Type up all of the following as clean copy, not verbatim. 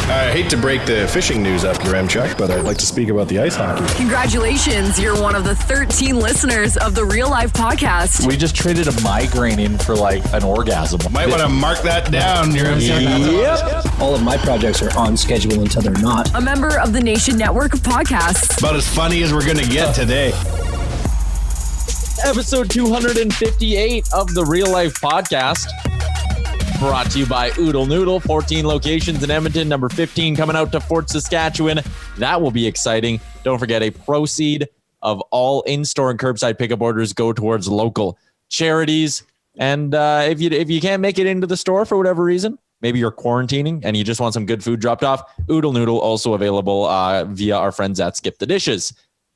I hate to break the fishing news up, Yaremchuk, but I'd like to speak about the ice hockey. Congratulations, you're one of the 13 listeners of the Real Life Podcast. We just traded a migraine in for like an orgasm. Might want to mark that down, Yaremchuk. Yep. All of my projects are on schedule until they're not. A member of the Nation Network of Podcasts. About as funny as we're going to get today. Episode 258 of the Real Life Podcast. Brought to you by Oodle Noodle, 14 locations in Edmonton, number 15 coming out to Fort Saskatchewan. That will be exciting. Don't forget, a proceed of all in-store and curbside pickup orders go towards local charities. And if you can't make it into the store for whatever reason, maybe you're quarantining and you just want some good food dropped off, Oodle Noodle also available via our friends at Skip the Dishes.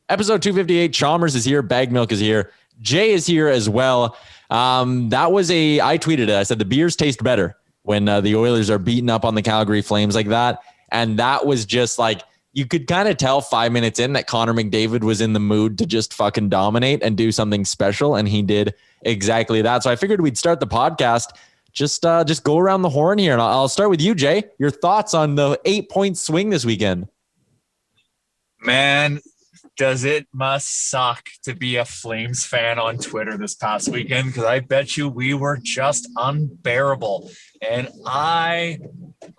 Episode 258, Chalmers is here, Baggedmilk is here, Jay is here as well. I tweeted it. I said the beers taste better when the Oilers are beating up on the Calgary Flames like that. And that was just like, you could kind of tell 5 minutes in that Connor McDavid was in the mood to just fucking dominate and do something special. And he did exactly that. So I figured we'd start the podcast. Just go around the horn here. And I'll start with you, Jay. Your thoughts on the 8-point swing this weekend? Man, does it must suck to be a Flames fan on Twitter this past weekend, because I bet you we were just unbearable. And I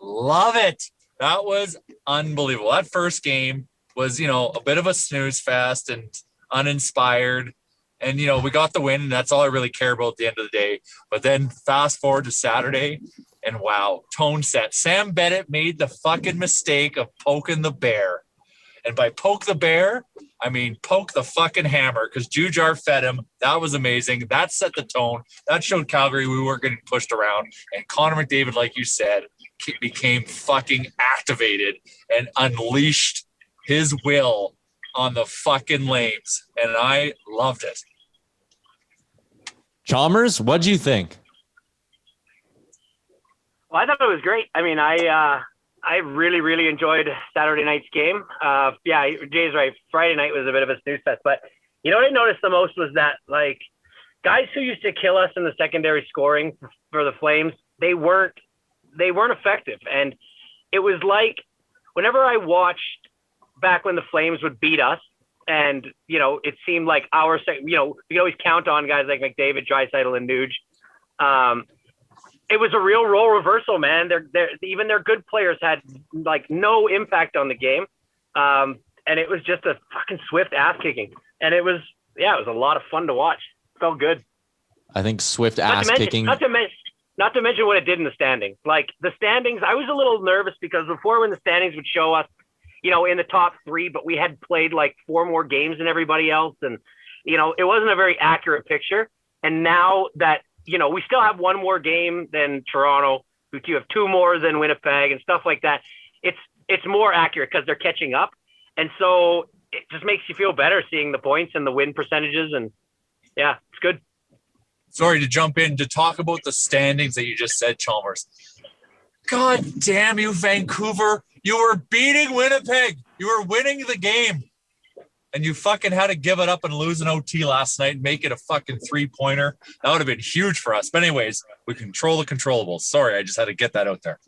love it. That was unbelievable. That first game was, a bit of a snooze fest and uninspired. And, we got the win, and that's all I really care about at the end of the day. But then fast forward to Saturday, and wow, tone set. Sam Bennett made the fucking mistake of poking the bear. And by poke the bear, I mean poke the fucking hammer, because Jujar fed him. That was amazing. That set the tone. That showed Calgary we weren't getting pushed around. And Connor McDavid, like you said, became fucking activated and unleashed his will on the fucking Flames. And I loved it. Chalmers, what'd you think? Well, I thought it was great. I mean, I really, really enjoyed Saturday night's game. Jay's right. Friday night was a bit of a snooze fest. But you know what I noticed the most was that, like, guys who used to kill us in the secondary scoring for the Flames, they weren't effective. And it was like whenever I watched back when the Flames would beat us, and, it seemed like we could always count on guys like McDavid, Draisaitl, and Nuge. It was a real role reversal, man. Even their good players had like no impact on the game. And it was just a fucking swift ass kicking. And it was a lot of fun to watch. It felt good. I think swift ass kicking. Not to mention what it did in the standings. Like the standings, I was a little nervous because before, when the standings would show us, in the top 3, but we had played like 4 more games than everybody else. And, it wasn't a very accurate picture. And now that, we still have 1 more game than Toronto. You have 2 more than Winnipeg and stuff like that. It's more accurate because they're catching up. And so it just makes you feel better seeing the points and the win percentages. And yeah, it's good. Sorry to jump in to talk about the standings that you just said, Chalmers. God damn you, Vancouver. You were beating Winnipeg. You were winning the game. And you fucking had to give it up and lose an OT last night and make it a fucking 3-pointer. That would have been huge for us. But anyways, we control the controllables. Sorry, I just had to get that out there.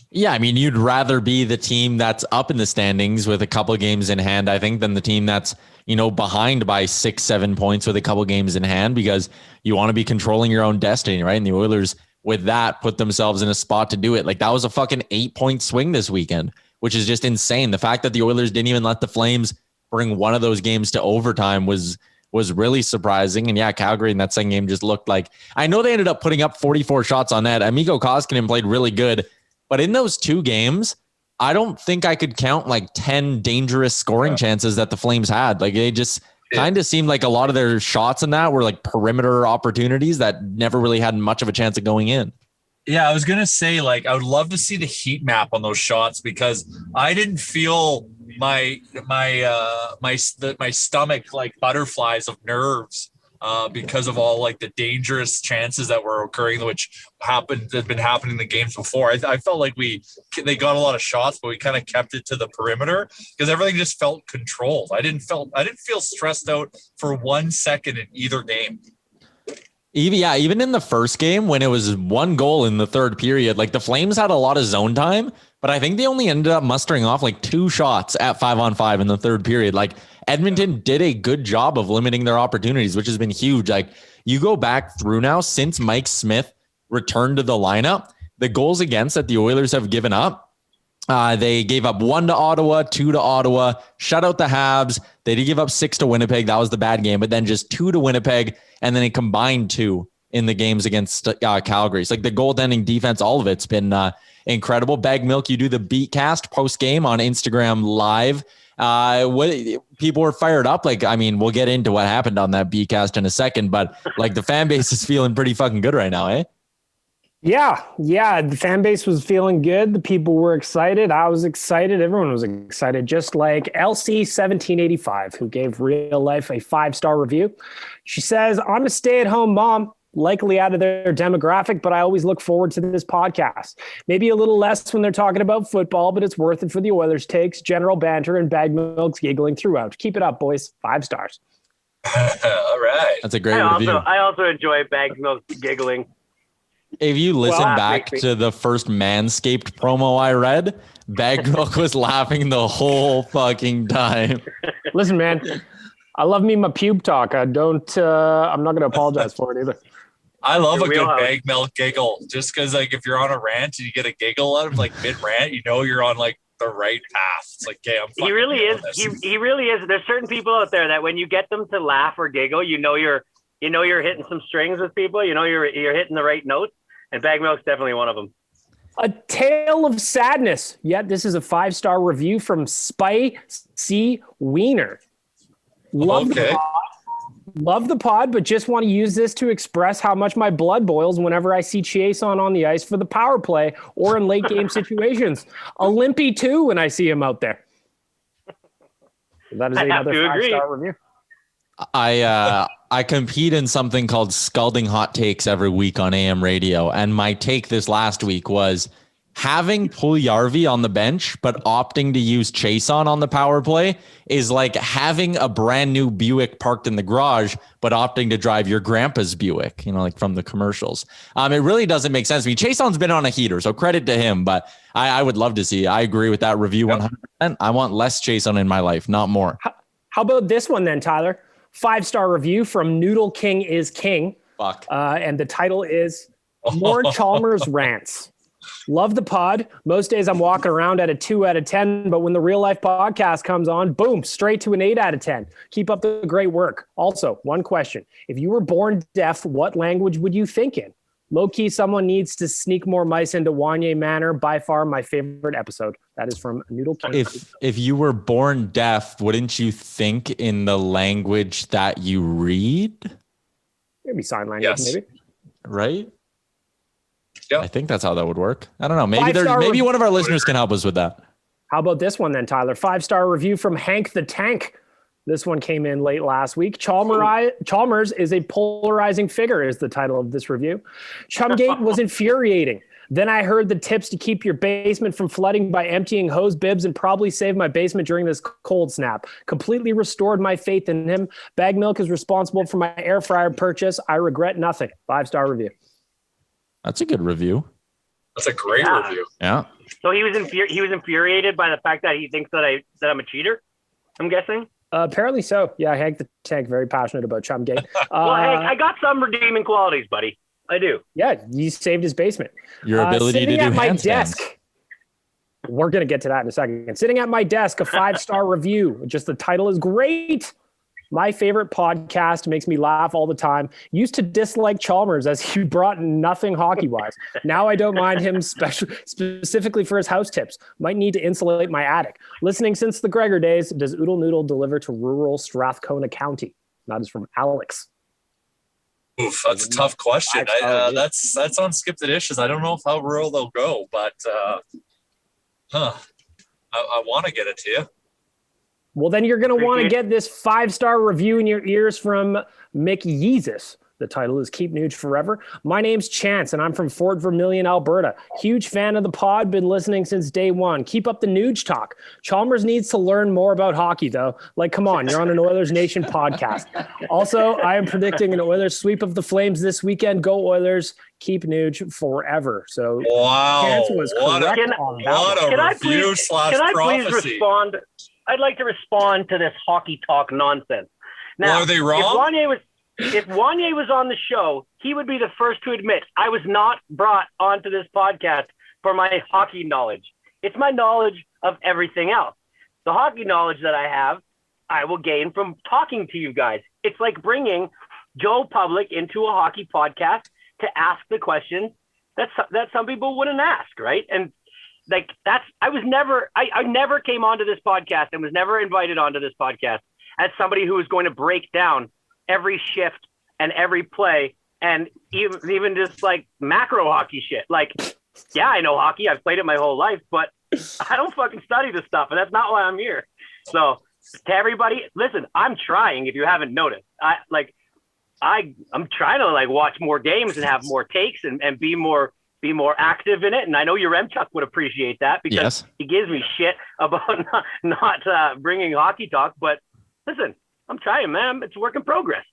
Yeah, I mean, you'd rather be the team that's up in the standings with a couple of games in hand, I think, than the team that's, behind by 6-7 points with a couple of games in hand, because you want to be controlling your own destiny, right? And the Oilers, with that, put themselves in a spot to do it. Like, that was a fucking 8-point swing this weekend, which is just insane. The fact that the Oilers didn't even let the Flames bring one of those games to overtime was really surprising. And yeah, Calgary in that second game just looked like, I know they ended up putting up 44 shots on net. Amigo Koskinen played really good, but in those 2 games, I don't think I could count like 10 dangerous scoring chances that the Flames had. Like, they just kind of seemed like a lot of their shots in that were like perimeter opportunities that never really had much of a chance of going in. Yeah, I was going to say, like, I would love to see the heat map on those shots, because I didn't feel my stomach like butterflies of nerves because of all like the dangerous chances that were occurring, which had been happening in the games before. I felt like they got a lot of shots, but we kind of kept it to the perimeter because everything just felt controlled. I didn't feel stressed out for 1 second in either game. Even in the first game when it was 1 goal in the third period, like the Flames had a lot of zone time, but I think they only ended up mustering off like 2 shots at 5-on-5 in the third period. Like Edmonton did a good job of limiting their opportunities, which has been huge. Like you go back through now since Mike Smith returned to the lineup, the goals against that the Oilers have given up. They gave up 1 to Ottawa, 2 to Ottawa, shut out the Habs. They did give up 6 to Winnipeg. That was the bad game, but then just 2 to Winnipeg. And then a combined 2 in the games against Calgary. It's like the goaltending defense, all of it's been incredible. Baggedmilk, you do the beat cast post game on Instagram Live. What people were fired up. Like, I mean, we'll get into what happened on that beat cast in a second, but like the fan base is feeling pretty fucking good right now, eh? Yeah. The fan base was feeling good. The people were excited. I was excited. Everyone was excited, just like LC1785, who gave Real Life a 5-star review. She says, I'm a stay-at-home mom, likely out of their demographic, but I always look forward to this podcast. Maybe a little less when they're talking about football, but it's worth it for the Oilers takes, general banter, and Baggedmilk's giggling throughout. Keep it up, boys. 5 stars. All right. That's a great review. I also enjoy Baggedmilk giggling. If you listen back to the first Manscaped promo I read, Baggedmilk was laughing the whole fucking time. Listen, man, I love me my pube talk. I'm not going to apologize for it either. I love a good Baggedmilk giggle, just because like if you're on a rant and you get a giggle out of like mid rant, you know you're on like the right path. It's like, okay, he really is. He really is. There's certain people out there that when you get them to laugh or giggle, you know you're hitting some strings with people. You know you're hitting the right notes. And Baggedmilk's definitely one of them. A Tale of Sadness. Yet this is a 5-star review from Spicy Wiener. Love the pod, but just want to use this to express how much my blood boils whenever I see Chiasson on the ice for the power play or in late game situations. A limpy too when I see him out there. That is another 5-star review. I compete in something called Scalding Hot Takes every week on AM radio. And my take this last week was having Puljujarvi on the bench, but opting to use Chiasson on the power play is like having a brand new Buick parked in the garage, but opting to drive your grandpa's Buick, like from the commercials. It really doesn't make sense to me. Chiasson's been on a heater, so credit to him, but I would love to see. I agree with that review 100%. I want less Chiasson in my life, not more. How about this one then, Tyler? 5-star review from Noodle King is King. Fuck. And the title is More Chalmers Rants. Love the pod. Most days I'm walking around at a 2 out of 10, but when the Real Life podcast comes on, boom, straight to an 8 out of 10. Keep up the great work. Also, one question. If you were born deaf, what language would you think in? Low-key, someone needs to sneak more mice into Wanye Manor. By far my favorite episode. That is from Noodle King. If you were born deaf, wouldn't you think in the language that you read? Maybe sign language, maybe. Right? Yeah. I think that's how that would work. I don't know. Maybe one of our listeners can help us with that. How about this one then, Tyler? 5-star review from Hank the Tank. This one came in late last week. Chalmers is a polarizing figure is the title of this review. Chumgate was infuriating. Then I heard the tips to keep your basement from flooding by emptying hose bibs and probably saved my basement during this cold snap. Completely restored my faith in him. Baggedmilk is responsible for my air fryer purchase. I regret nothing. 5-star review. That's a good review. That's a great review. Yeah. So he was infuriated by the fact that he thinks that I'm a cheater, I'm guessing. Apparently so. Yeah, Hank the Tank, very passionate about Chumgate. Well, Hank, I got some redeeming qualities, buddy. I do. Yeah, you saved his basement. Your ability to do at my handstands. desk. We're going to get to that in a second. Sitting at my desk, a 5-star review. Just the title is great. My favorite podcast, makes me laugh all the time. Used to dislike Chalmers as he brought nothing hockey-wise. Now I don't mind him specifically for his house tips. Might need to insulate my attic. Listening since the Gregor days, does Oodle Noodle deliver to rural Strathcona County? That is from Alex. Oof, that's a tough question. That's on Skip the Dishes. I don't know how rural they'll go, but I want to get it to you. Well, then you're going to want to get this 5-star review in your ears from Mick Yeezus, The title is Keep Nuge Forever. My name's Chance, and I'm from Fort Vermilion, Alberta. Huge fan of the pod, been listening since day one. Keep up the Nuge talk. Chalmers needs to learn more about hockey, though. Like, come on, you're on an Oilers Nation podcast. Also, I am predicting an Oilers sweep of the Flames this weekend. Go Oilers. Keep Nuge forever. So, Wow. Chance was correct on that one. Can I please respond? I'd like to respond to this hockey talk nonsense. Now, well, are they wrong? If Wanye was on the show, he would be the first to admit I was not brought onto this podcast for my hockey knowledge. It's my knowledge of everything else. The hockey knowledge that I have, I will gain from talking to you guys. It's like bringing Joe Public into a hockey podcast to ask the question that some people wouldn't ask, right? And like I never came onto this podcast and was never invited onto this podcast as somebody who was going to break down every shift and every play and even just like macro hockey shit. Like, yeah, I know hockey. I've played it my whole life, but I don't fucking study this stuff. And that's not why I'm here. So to everybody, listen, I'm trying, if you haven't noticed, I'm trying to like watch more games and have more takes and be more active in it. And I know your Remchuk would appreciate that because he gives me shit about not bringing hockey talk, but listen, I'm trying, man. It's a work in progress.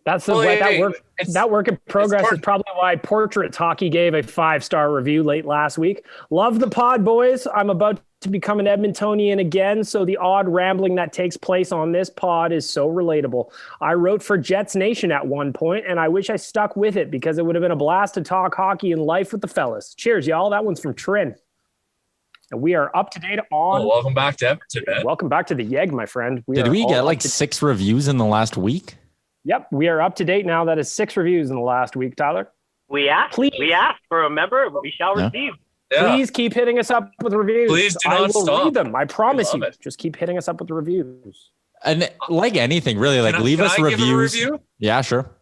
That work in progress is probably why Portraits Hockey gave a 5-star review late last week. Love the pod, boys. I'm about to become an Edmontonian again, so the odd rambling that takes place on this pod is so relatable. I wrote for Jets Nation at one point, and I wish I stuck with it because it would have been a blast to talk hockey and life with the fellas. Cheers, y'all. That one's from Trin. And we are up to date on... welcome back to Edmonton, man. Welcome back to the Yeg, my friend. Did we get like 6 reviews in the last week? Yep, we are up to date now. That is 6 reviews in the last week, Tyler. We asked for a member. We shall receive. Yeah. Please keep hitting us up with reviews. Please do not stop. I will read them. I promise you. It. Just keep hitting us up with the reviews. And like anything, really, like leave us reviews. Give a review? Yeah, sure.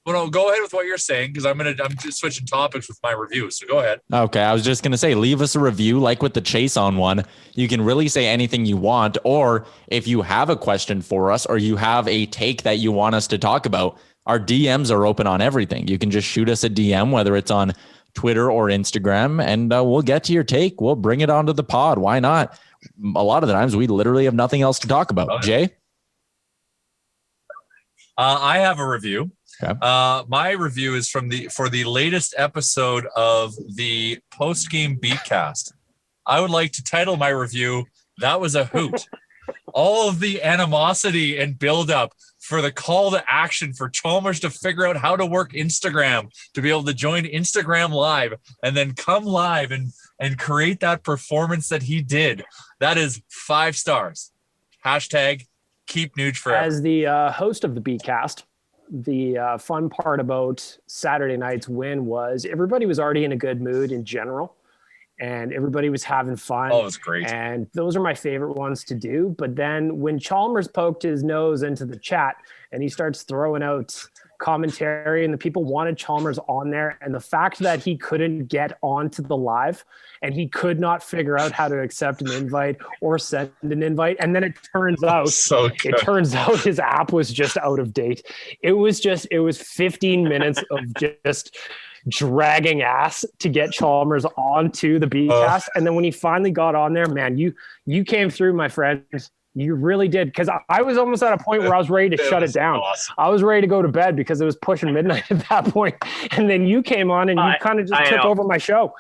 Well, no, go ahead with what you're saying because I'm just switching topics with my review. So go ahead. Okay, I was just gonna say, leave us a review, like with the Chase on one. You can really say anything you want, or if you have a question for us, or you have a take that you want us to talk about, our DMs are open on everything. You can just shoot us a DM, whether it's on Twitter or Instagram, and we'll get to your take. We'll bring it onto the pod. Why not? A lot of the times we literally have nothing else to talk about. Okay. Jay? I have a review. Okay. My review is for the latest episode of the post-game beatcast. I would like to title my review, "That Was a Hoot." All of the animosity and build-up for the call to action for Chalmers to figure out how to work Instagram, to be able to join Instagram Live and then come live and create that performance that he did. That is 5 stars. Hashtag keep Nuge forever. As the host of the Beatcast, the fun part about Saturday night's win was everybody was already in a good mood in general. And everybody was having fun. Oh, it was great. And those are my favorite ones to do. But then when Chalmers poked his nose into the chat and he starts throwing out commentary and the people wanted Chalmers on there, and the fact that he couldn't get onto the live and he could not figure out how to accept an invite or send an invite. And then it turns out his app was just out of date. It was 15 minutes of just dragging ass to get Chalmers onto the Beatcast. And then when he finally got on there, man, you came through, my friend. You really did. Because I was almost at a point where I was ready to shut it down. Awesome. I was ready to go to bed because it was pushing midnight at that point. And then you came on and you kind of just took over my show.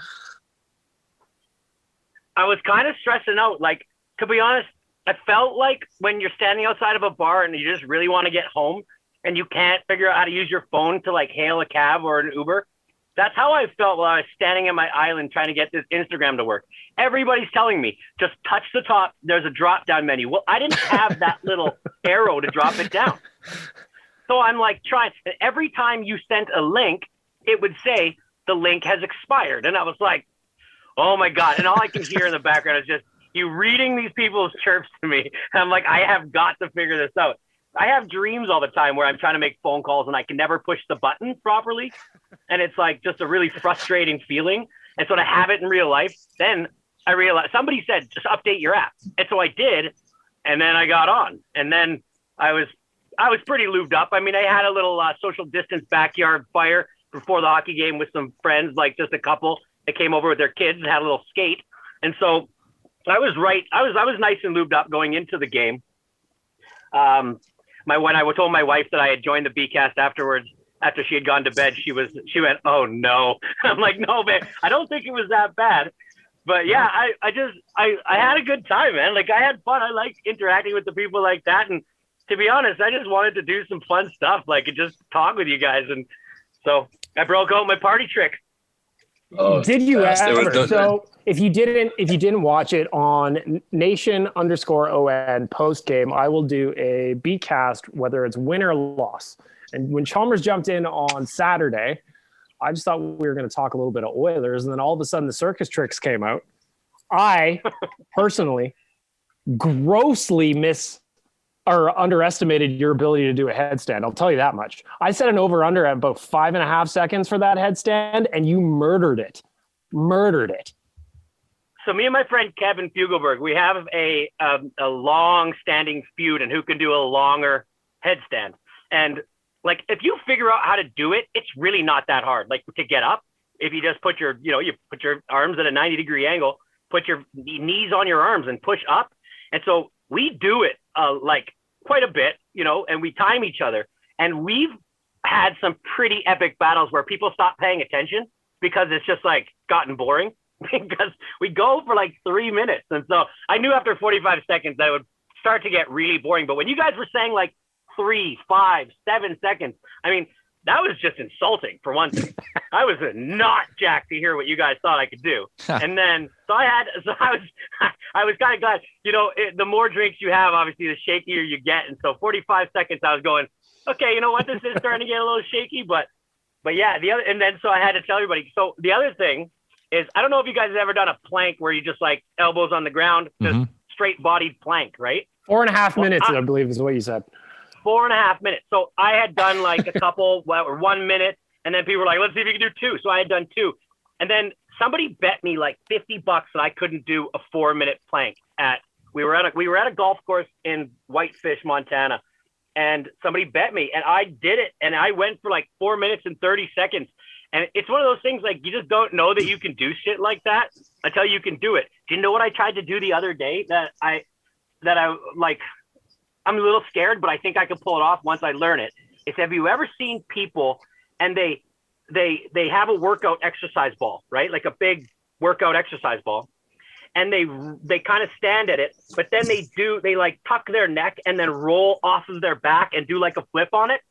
I was kind of stressing out. Like, to be honest, I felt like when you're standing outside of a bar and you just really want to get home and you can't figure out how to use your phone to like hail a cab or an Uber. That's how I felt while I was standing at my island trying to get this Instagram to work. Everybody's telling me, just touch the top. There's a drop-down menu. Well, I didn't have that little arrow to drop it down. So I'm like trying. And every time you sent a link, it would say the link has expired. And I was like, oh, my God. And all I can hear in the background is just you reading these people's chirps to me. And I'm like, I have got to figure this out. I have dreams all the time where I'm trying to make phone calls and I can never push the button properly. And it's like just a really frustrating feeling. And so to have it in real life, then I realized somebody said, just update your app. And so I did. And then I got on. And then I was I was pretty lubed up. I mean, I had a little social distance backyard fire before the hockey game with some friends, like just a couple that came over with their kids and had a little skate. And so I was right. I was nice and lubed up going into the game. When I told my wife that I had joined the BCast afterwards, after she had gone to bed, she went, "Oh no." I'm like, "No, man, I don't think it was that bad." But yeah, I had a good time, man. Like I had fun. I like interacting with the people like that. And to be honest, I just wanted to do some fun stuff, like and just talk with you guys. And so I broke out my party trick. Oh, Did you ever? So if you didn't watch it on Nation_ON post game, I will do a BCast, whether it's win or loss. And when Chalmers jumped in on Saturday, I just thought we were going to talk a little bit of Oilers, and then all of a sudden the circus tricks came out. I personally grossly underestimated your ability to do a headstand. I'll tell you that much. I set an over-under at about 5.5 seconds for that headstand, and you murdered it. So me and my friend Kevin Fugelberg, we have a long-standing feud and who can do a longer headstand. And like, if you figure out how to do it, it's really not that hard. Like to get up, if you just put you put your arms at a 90-degree angle, put your knees on your arms and push up. And so we do it like quite a bit, and we time each other. And we've had some pretty epic battles where people stop paying attention because it's just like gotten boring because we go for like 3 minutes. And so I knew after 45 seconds that it would start to get really boring. But when you guys were saying like 3, 5, 7 seconds, I mean, that was just insulting for one thing. I was not jacked to hear what you guys thought I could do. And then, I was kind of glad, the more drinks you have, obviously the shakier you get. And so 45 seconds, I was going, okay, you know what? This is starting to get a little shaky, but yeah, so I had to tell everybody. So the other thing is, I don't know if you guys have ever done a plank where you just like elbows on the ground, just straight bodied plank, right? 4.5 minutes, I believe is what you said. 4.5 minutes. So I had done like a couple, or 1 minute, and then people were like, let's see if you can do 2. So I had done 2. And then somebody bet me like $50 that I couldn't do a 4-minute plank we were at a golf course in Whitefish, Montana. And somebody bet me and I did it. And I went for like 4 minutes and 30 seconds. And it's one of those things like you just don't know that you can do shit like that until you can do it. Do you know what I tried to do the other day that I like, I'm a little scared, but I think I can pull it off once I learn it. It's, have you ever seen people and they have a workout exercise ball, right? Like a big workout exercise ball. And they kind of stand at it, but then they like tuck their neck and then roll off of their back and do like a flip on it.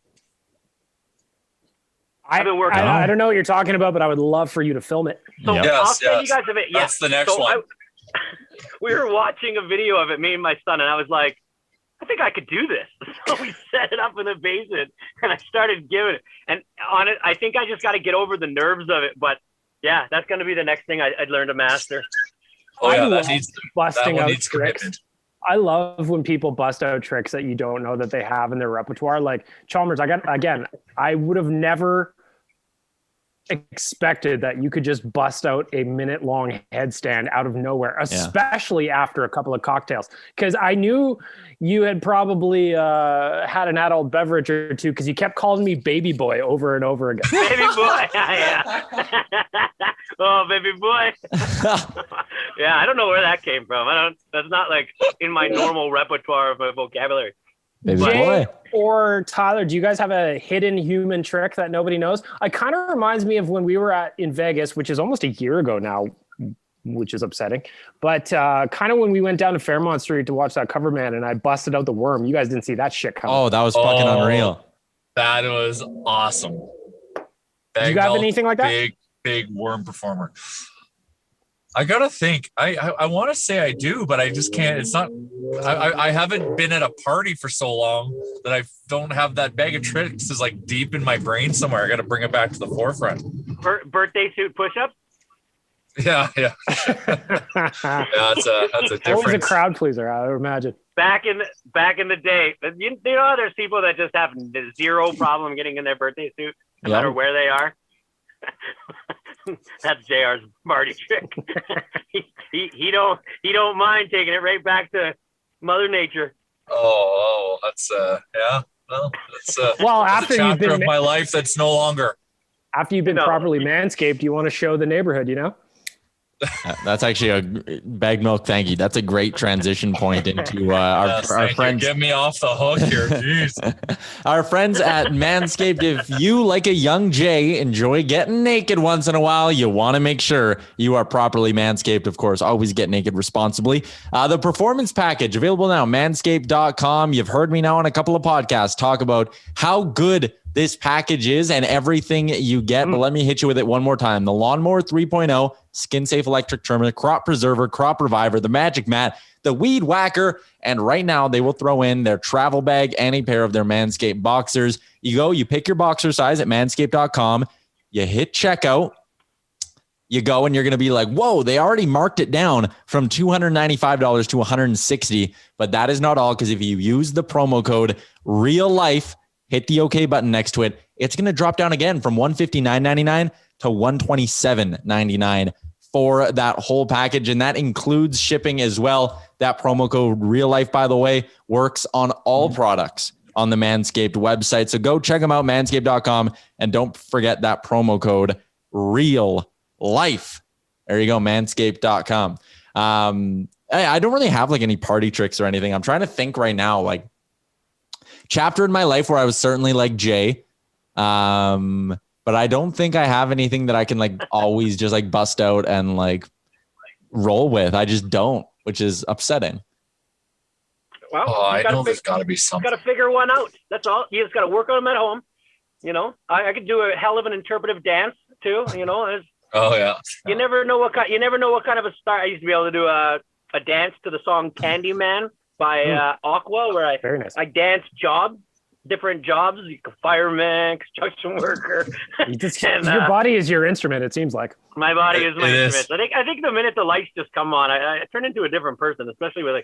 I don't know what you're talking about, but I would love for you to film it. So I'll send you guys a bit. Yeah. That's the next one. We were watching a video of it, me and my son, and I was like, I think I could do this. So we set it up in the basement and I started giving it. And on it, I think I just got to get over the nerves of it. But yeah, that's going to be the next thing I'd learn to master. Oh yeah, busting out tricks. I love when people bust out tricks that you don't know that they have in their repertoire. Like Chalmers, I would have never expected that you could just bust out a minute-long headstand out of nowhere, especially after a couple of cocktails. Because I knew you had probably had an adult beverage or two because you kept calling me baby boy over and over again. Baby boy, yeah. Oh, baby boy. Yeah, I don't know where that came from. That's not like in my normal repertoire of my vocabulary. Jay or Tyler, do you guys have a hidden human trick that nobody knows? It kind of reminds me of when we were in Vegas, which is almost a year ago now, which is upsetting. But kind of when we went down to Fairmont Street to watch that cover man and I busted out the worm. You guys didn't see that shit coming. Oh, that was fucking unreal. That was awesome. Did you have anything like that? Big worm performer. I gotta think. I want to say I do, but I just can't. It's not. I haven't been at a party for so long that I don't have that bag of tricks is like deep in my brain somewhere. I got to bring it back to the forefront. Birthday suit push-ups. Yeah. Yeah, that's a difference. Always a crowd pleaser, I would imagine. Back in the day, you know, there's people that just have zero problem getting in their birthday suit, no matter where they are. That's JR's party trick. he don't mind taking it right back to Mother Nature. Oh, that's Well, it's Well, it's after a you've chapter been of my life that's no longer. after you've been No. properly manscaped, you want to show the neighborhood, you know? That's actually a Baggedmilk. Thank you. That's a great transition point into Yes, our thank you. friends. Get me off the hook here. Jeez. Our friends at Manscaped. If you, like a young Jay, enjoy getting naked once in a while, you want to make sure you are properly manscaped. Of course, always get naked responsibly. The performance package available now, manscaped.com. You've heard me now on a couple of podcasts talk about how good this package is and everything you get. But let me hit you with it one more time. The Lawnmower 3.0, Skin Safe Electric Trimmer, Crop Preserver, Crop Reviver, the Magic Mat, the Weed Whacker, and right now they will throw in their travel bag and a pair of their Manscaped boxers. You pick your boxer size at manscaped.com, you hit checkout, you go and you're going to be like, whoa, they already marked it down from $295 to $160. But that is not all, because if you use the promo code REALLIFE, hit the OK button next to it, it's going to drop down again from $159.99 to $127.99 for that whole package. And that includes shipping as well. That promo code Real Life, by the way, works on all products on the Manscaped website. So go check them out, manscaped.com. And don't forget that promo code Real Life. There you go, manscaped.com. I don't really have like any party tricks or anything. I'm trying to think right now, like chapter in my life where I was certainly like Jay. But I don't think I have anything that I can like always just like bust out and like roll with. I just don't, which is upsetting. Well, I know there's got to be something. Got to figure one out. That's all. You just got to work on them at home. You know, I could do a hell of an interpretive dance too. You know, Oh yeah. you never know what kind of a star. I used to be able to do a dance to the song Candyman by Aqua, where Very nice. I dance different jobs. You can fireman, construction worker. Your body is your instrument, it seems like. My body is my It instrument. I think the minute the lights just come on, I turn into a different person, especially with a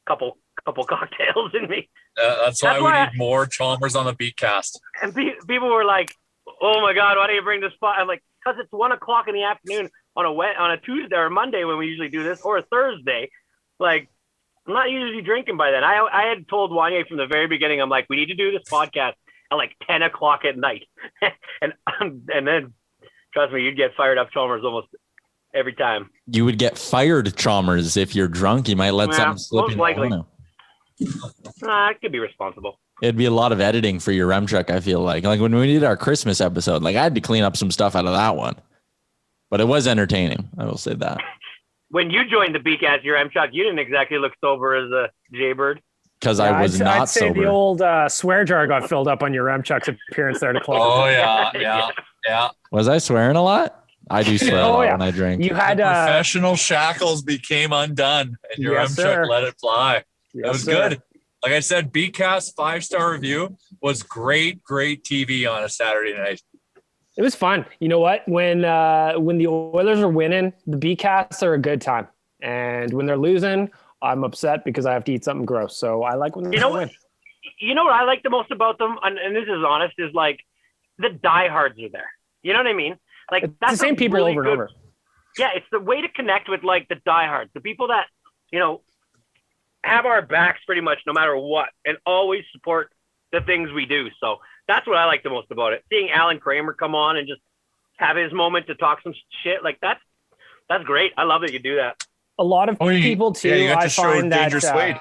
couple cocktails in me. That's why That's we why need more Chalmers on the Beatcast. And people were like, "Oh my God, why do you bring this spot?" I'm like, "Because it's 1:00 in the afternoon on a Tuesday or a Monday when we usually do this, or a Thursday. Like, I'm not usually drinking by then." I had told Wanye from the very beginning, I'm like, we need to do this podcast at like 10:00 at night, and then trust me, you'd get fired up, Chalmers, almost every time. You would get fired, Chalmers, if you're drunk. You might let something slip most in. likely. I could be responsible. It'd be a lot of editing for your rem check, I feel like. Like when we did our Christmas episode, like I had to clean up some stuff out of that one. But it was entertaining. I will say that. When you joined the Beatcast, your M-Chuck, you didn't exactly look sober as a Jaybird. Because I was I'd not say sober. the old swear jar got filled up on your Remchuck's appearance there to close. Oh yeah. Was I swearing a lot? I do swear a Oh, lot yeah. when I drink. You had Professional shackles became undone, and your Yes, M-Chuck sir. let it fly. Yes, It was sir. good. Like I said, Beatcast 5-star review was great TV on a Saturday night. It was fun. You know what? When the Oilers are winning, the B-casts are a good time. And when they're losing, I'm upset because I have to eat something gross. So I like when they win. You know what I like the most about them, and this is honest, is like the diehards are there. You know what I mean? Like It's that's the same a people really over and good- over. Yeah, it's the way to connect with like the diehards, the people that, you know, have our backs pretty much no matter what, and always support the things we do. So that's what I like the most about it. Seeing Alan Kramer come on and just have his moment to talk some shit, like that's great. I love that you do that. A lot of people too. you got I to show find that Dangerous Wade.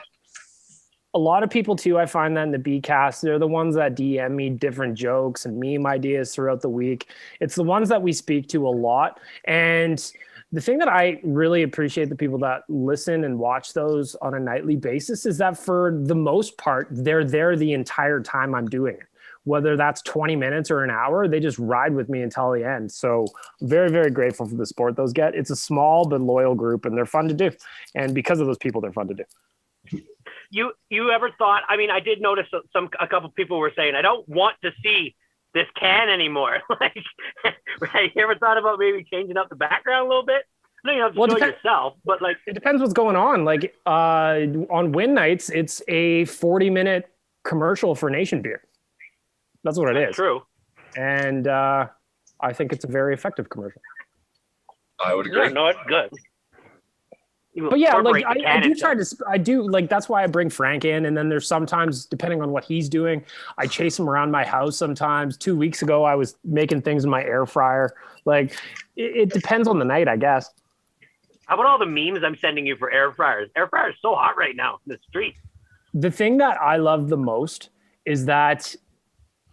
a lot of people too. I find that in the B-cast, they're the ones that DM me different jokes and meme ideas throughout the week. It's the ones that we speak to a lot. And the thing that I really appreciate the people that listen and watch those on a nightly basis is that for the most part, they're there the entire time I'm doing it. Whether that's 20 minutes or an hour, they just ride with me until the end. So I'm very, very grateful for the support those get. It's a small but loyal group, and they're fun to do. And because of those people, they're fun to do. You ever thought? I mean, I did notice a couple people were saying, I don't want to see this can anymore. Like, right? You ever thought about maybe changing up the background a little bit? No, you don't have to show yourself, but like it depends what's going on. Like on win nights, it's a 40-minute commercial for Nation Beer. That's what it is. True. And I think it's a very effective commercial. I would agree. Yeah, no, it's good. But yeah, like incorporate the I do canon try stuff. to, I do like, that's why I bring Frank in. And then there's sometimes, depending on what he's doing, I chase him around my house sometimes. 2 weeks ago, I was making things in my air fryer. Like it depends on the night, I guess. How about all the memes I'm sending you for air fryers? Air fryers so hot right now in the street. The thing that I love the most is that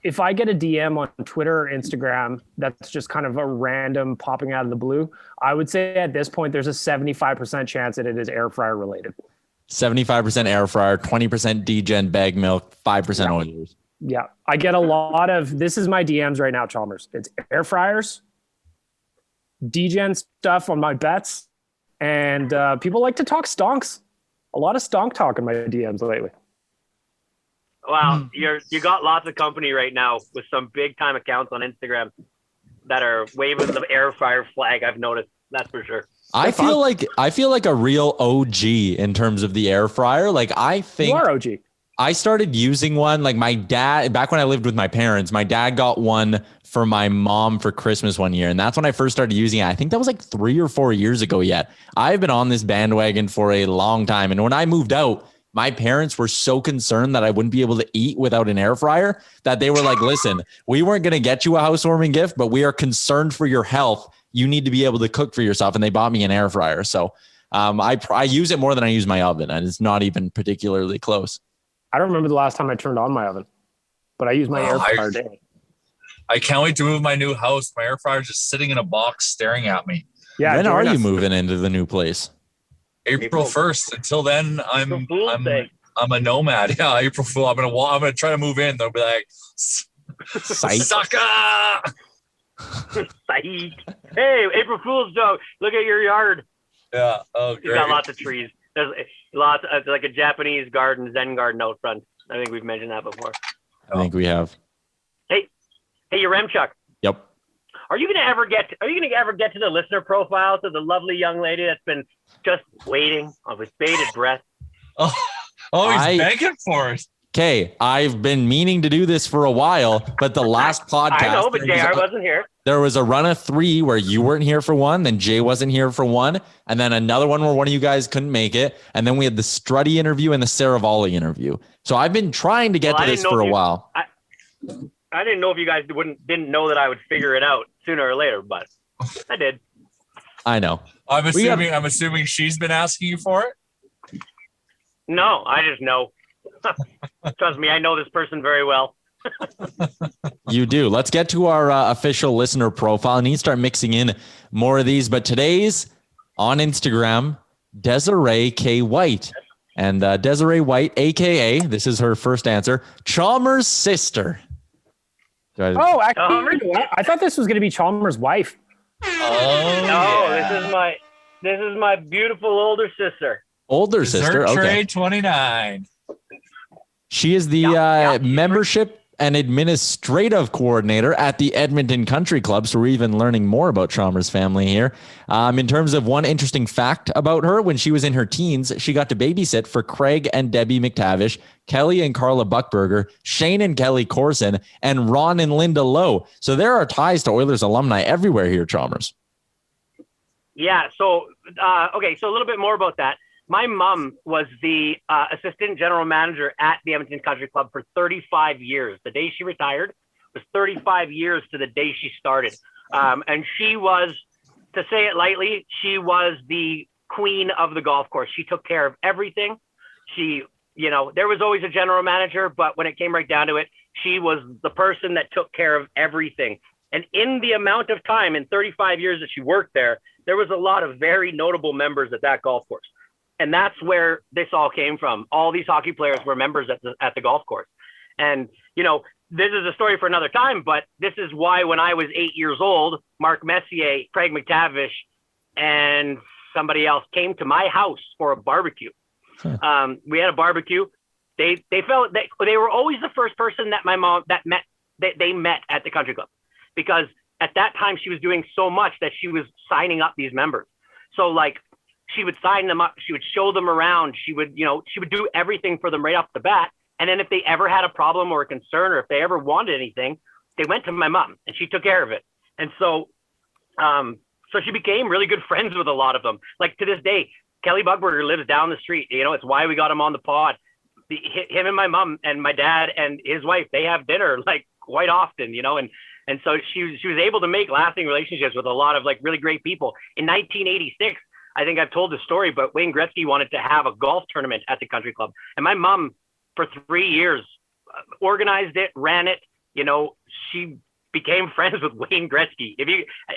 if I get a DM on Twitter or Instagram that's just kind of a random popping out of the blue, I would say at this point there's a 75% chance that it is air fryer related. 75% air fryer, 20% degen Baggedmilk, 5% Oilers. Yeah, I get a lot of, this is my DMs right now, Chalmers. It's air fryers, degen stuff on my bets, and people like to talk stonks. A lot of stonk talk in my DMs lately. Wow, you got lots of company right now with some big time accounts on Instagram that are waving the air fryer flag. I've noticed, that's for sure. I feel like a real OG in terms of the air fryer. Like I think You are OG. I started using one, like my dad, back when I lived with my parents, my dad got one for my mom for Christmas one year. And that's when I first started using it. I think that was like 3 or 4 years ago yet. I've been on this bandwagon for a long time. And when I moved out, my parents were so concerned that I wouldn't be able to eat without an air fryer that they were like, listen, we weren't going to get you a housewarming gift, but we are concerned for your health. You need to be able to cook for yourself. And they bought me an air fryer. So I use it more than I use my oven. And it's not even particularly close. I don't remember the last time I turned on my oven, but I use my air fryer daily. I can't wait to move my new house. My air fryer is just sitting in a box staring at me. Yeah. When are join you us. moving into the new place? April 1st. Until then, I'm a nomad. Yeah, April Fool. I'm gonna try to move in. They'll be like, Psych. sucker. Psych. Hey, April Fool's joke. Look at your yard. Yeah. Oh, You've great. got lots of trees. There's lots. It's like a Japanese garden, Zen garden out front. I think we've mentioned that before. I think we have. Hey, Yaremchuk. Yep. Are you gonna ever get to the listener profiles of the lovely young lady that's been just waiting with bated breath? Oh, he's begging for it. Okay, I've been meaning to do this for a while, but the last podcast, I know, but JR wasn't here. there was a run of 3 where you weren't here for one, then Jay wasn't here for one, and then another one where one of you guys couldn't make it, and then we had the Struddy interview and the Saravalli interview. So I've been trying to get to this for a while. I didn't know if you guys didn't know that I would figure it out sooner or later, but I did. I know. I'm assuming she's been asking you for it. No, I just know. Trust me, I know this person very well. You do. Let's get to our official listener profile. I need to start mixing in more of these, but today's on Instagram, Desiree K. White. And Desiree White, a.k.a., this is her first answer, Chalmers' sister. Oh, actually, you know what? I thought this was going to be Chalmers' wife. Oh, No, yeah. this is my beautiful older sister. Older sister. Dessert Okay. tray 29. She is the membership and administrative coordinator at the Edmonton Country Club. So we're even learning more about Chalmers' family here. In terms of one interesting fact about her, when she was in her teens, she got to babysit for Craig and Debbie McTavish, Kelly and Carla Buckberger, Shane and Kelly Corson, and Ron and Linda Lowe. So there are ties to Oilers alumni everywhere here, Chalmers. Yeah, so, okay, so a little bit more about that. My mom was the assistant general manager at the Edmonton Country Club for 35 years. The day she retired was 35 years to the day she started. And she was, to say it lightly, she was the queen of the golf course. She took care of everything. She, there was always a general manager, but when it came right down to it, she was the person that took care of everything. And in the amount of time, in 35 years that she worked there was a lot of very notable members at that golf course. And that's where this all came from. All these hockey players were members at the golf course. And, this is a story for another time, but this is why when I was 8 years old, Mark Messier, Craig McTavish, and somebody else came to my house for a barbecue. We had a barbecue. They felt that they were always the first person that my mom they met at the country club, because at that time she was doing so much that she was signing up these members. So she would sign them up. She would show them around. She would do everything for them right off the bat. And then if they ever had a problem or a concern, or if they ever wanted anything, they went to my mom and she took care of it. And so she became really good friends with a lot of them. Like to this day, Kelly Bugberger lives down the street. You know, it's why we got him on the pod. Him and my mom and my dad and his wife, they have dinner like quite often, you know, and so she was able to make lasting relationships with a lot of like really great people. In 1986, I think I've told the story, but Wayne Gretzky wanted to have a golf tournament at the country club. And my mom, for 3 years, organized it, ran it. You know, she became friends with Wayne Gretzky.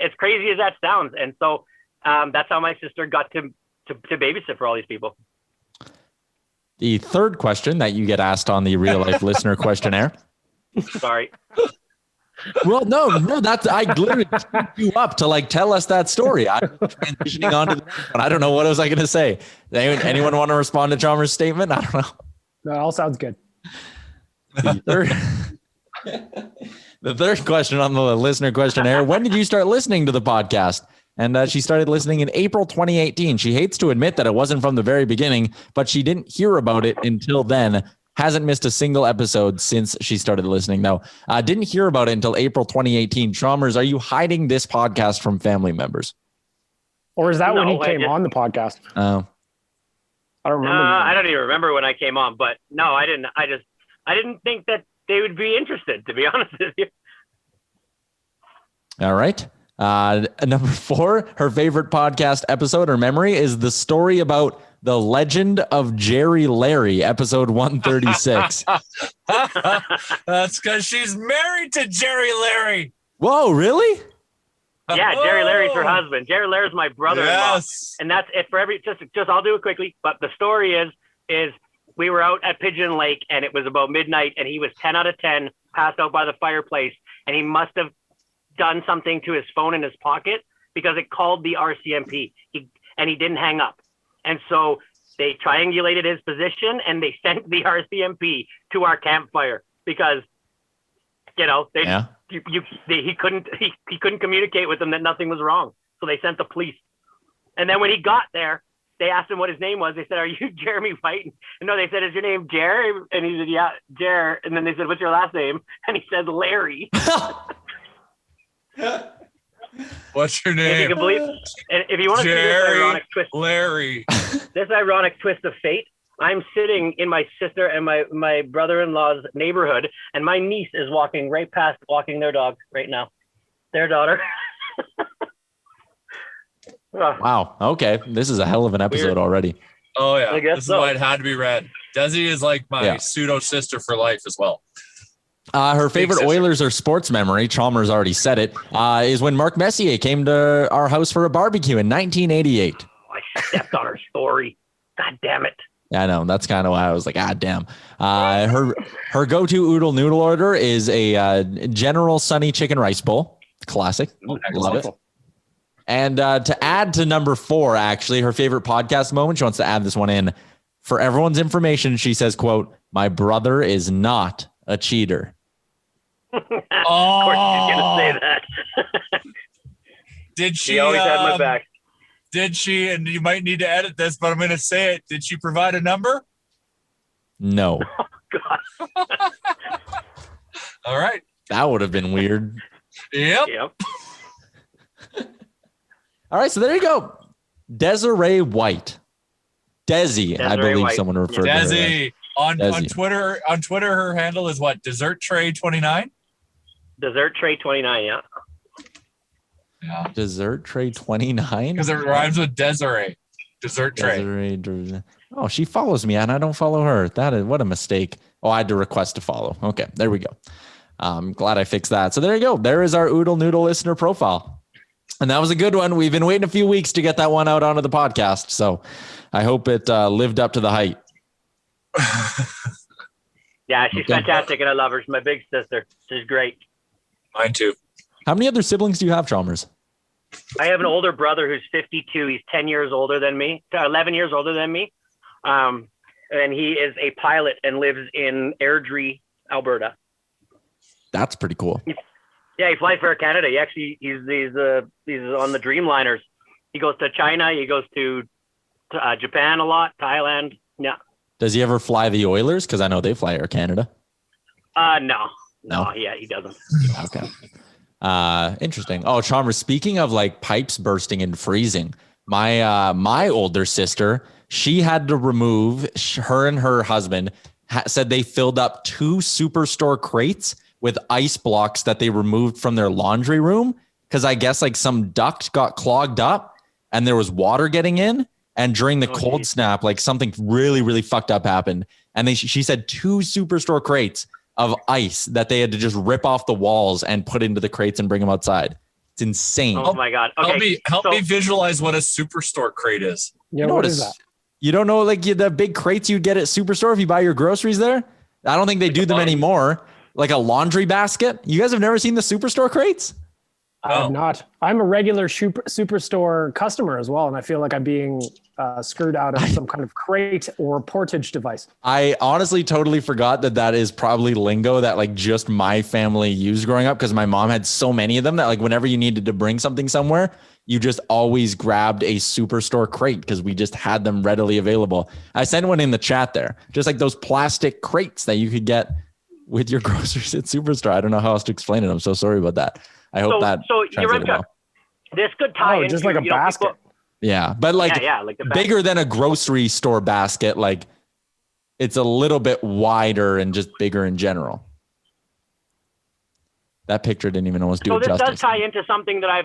As crazy as that sounds. And so that's how my sister got to babysit for all these people. The third question that you get asked on the real life listener questionnaire. Sorry. Well, no, that's, I literally queued you up to like tell us that story. I'm transitioning on to the next one. I don't know what was I going to say. Anyone want to respond to Chalmers' statement? I don't know. No, it all sounds good. The third question on the listener questionnaire: when did you start listening to the podcast? And she started listening in April 2018. She hates to admit that it wasn't from the very beginning, but she didn't hear about it until then. Hasn't missed a single episode since she started listening, though. Didn't hear about it until April 2018. Chalmers, are you hiding this podcast from family members? Or is that when he came on the podcast? Oh. I don't remember. I don't even remember when I came on, but no, I didn't. I didn't think that they would be interested, to be honest with you. All right. Number 4, her favorite podcast episode or memory is the story about the legend of Jerry Larry, episode 136. That's because she's married to Jerry Larry. Whoa, really? Yeah, Jerry Larry's her husband. Jerry Larry's my brother-in-law. Yes. And that's it for just I'll do it quickly. But the story is we were out at Pigeon Lake and it was about midnight and he was 10 out of 10, passed out by the fireplace, and he must have done something to his phone in his pocket because it called the RCMP and he didn't hang up. And so they triangulated his position and they sent the RCMP to our campfire because, you know, he couldn't communicate with them that nothing was wrong. So they sent the police. And then when he got there, they asked him what his name was. They said, "Are you Jeremy White?" And no, they said, "Is your name Jerry?" And he said, "Yeah, Jer." And then they said, "What's your last name?" And he said, "Larry." What's your name? If you can believe, and if you want to see this ironic twist, Larry. This ironic twist of fate, I'm sitting in my sister and my brother-in-law's neighborhood, and my niece is walking right past, walking their dog right now, their daughter. Wow. Okay. This is a hell of an episode already. Oh, yeah. I guess This so. is why it had to be read. Desi is like my pseudo sister for life as well. Her favorite Oilers or sports memory, Chalmers already said it, is when Mark Messier came to our house for a barbecue in 1988. I stepped on her story. God damn it. Yeah, I know. That's kind of why I was like, ah, damn. Her go-to oodle noodle order is a General Sunny chicken rice bowl. Classic. Love it. And to add to number 4, actually, her favorite podcast moment, she wants to add this one in. For everyone's information, she says, quote, "My brother is not a cheater." Of course she's going to say that. Did she? She always had my back. Did she, and you might need to edit this, but I'm going to say it. Did she provide a number? No. Oh, God. All right. That would have been weird. Yep. All right, so there you go. Desiree White. Desi, I believe White. Someone referred to her. Desi. On Desi. On Twitter, her handle is what? Dessert Tray 29? Dessert Tray 29, yeah. Yeah. Dessert Tray 29? Because it rhymes with Desiree. Dessert Tray. Desiree. Oh, she follows me and I don't follow her. That is what a mistake. Oh, I had to request to follow. Okay, there we go. I'm glad I fixed that. So there you go. There is our Oodle Noodle listener profile. And that was a good one. We've been waiting a few weeks to get that one out onto the podcast. So I hope it lived up to the hype. Yeah, she's fantastic and I love her. She's my big sister. She's great. Mine too. How many other siblings do you have, Chalmers? I have an older brother who's 52. He's 10 years older than me, 11 years older than me. And he is a pilot and lives in Airdrie, Alberta. That's pretty cool. Yeah, he flies for Air Canada. He's on the Dreamliners. He goes to China. He goes to Japan a lot, Thailand. Yeah. Does he ever fly the Oilers? Because I know they fly Air Canada. No. Yeah, he doesn't. Okay. Interesting. Oh, Chalmers, speaking of like pipes bursting and freezing, my older sister, she had to remove, her and her husband said they filled up 2 Superstore crates with ice blocks that they removed from their laundry room. Cause I guess like some duct got clogged up and there was water getting in. And during the cold snap, like something really, really fucked up happened. And she said 2 Superstore crates of ice that they had to just rip off the walls and put into the crates and bring them outside. It's insane. Oh my God. Okay. Help me visualize what a Superstore crate is. Yeah, what is that? You don't know like the big crates you get at Superstore if you buy your groceries there? I don't think they do them anymore. Like a laundry basket. You guys have never seen the Superstore crates? I have not. I'm a regular Superstore customer as well, and I feel like I'm being screwed out of some kind of crate or portage device. I honestly totally forgot that is probably lingo that like just my family used growing up, because my mom had so many of them that like whenever you needed to bring something somewhere, you just always grabbed a Superstore crate because we just had them readily available. I sent one in the chat there, just like those plastic crates that you could get with your groceries at Superstore. I don't know how else to explain it. I'm so sorry about that. I hope So you're well. This could tie into just like a basket. Yeah, but like, like the bigger than a grocery store basket. Like it's a little bit wider and just bigger in general. That picture didn't even almost do it justice. So this does tie into something that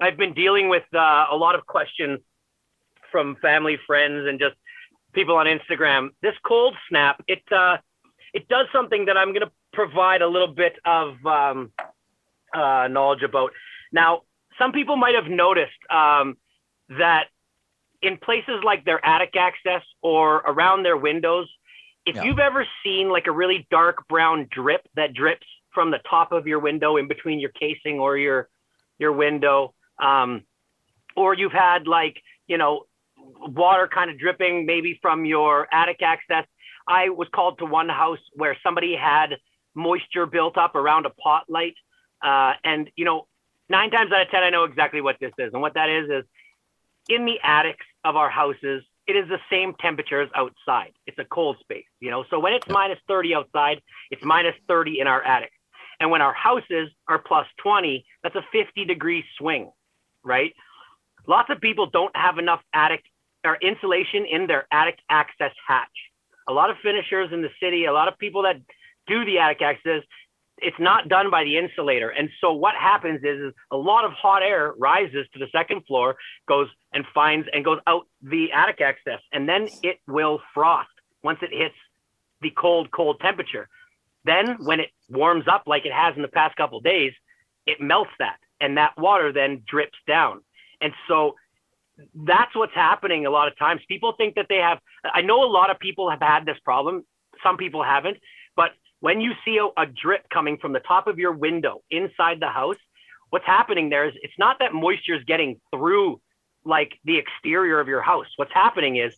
I've been dealing with a lot of questions from family, friends, and just people on Instagram. This cold snap, it does something that I'm going to provide a little bit of knowledge about. Now, some people might have noticed that in places like their attic access or around their windows, if you've ever seen like a really dark brown drip that drips from the top of your window in between your casing or your window, or you've had like, water kind of dripping maybe from your attic access. I was called to one house where somebody had moisture built up around a pot light. And 9 times out of 10, I know exactly what this is. And what that is in the attics of our houses, it is the same temperature as outside. It's a cold space, so when it's minus 30 outside, it's minus 30 in our attic. And when our houses are plus 20, that's a 50-degree swing, right? Lots of people don't have enough attic or insulation in their attic access hatch. A lot of finishers in the city, a lot of people that do the attic access, it's not done by the insulator. And so what happens is a lot of hot air rises to the second floor, goes out the attic access, and then it will frost once it hits the cold temperature. Then when it warms up like it has in the past couple of days, it melts that, and that water then drips down. And so that's what's happening a lot of times. People think that I know a lot of people have had this problem. Some people haven't, but when you see a drip coming from the top of your window inside the house, what's happening there is it's not that moisture is getting through like the exterior of your house. What's happening is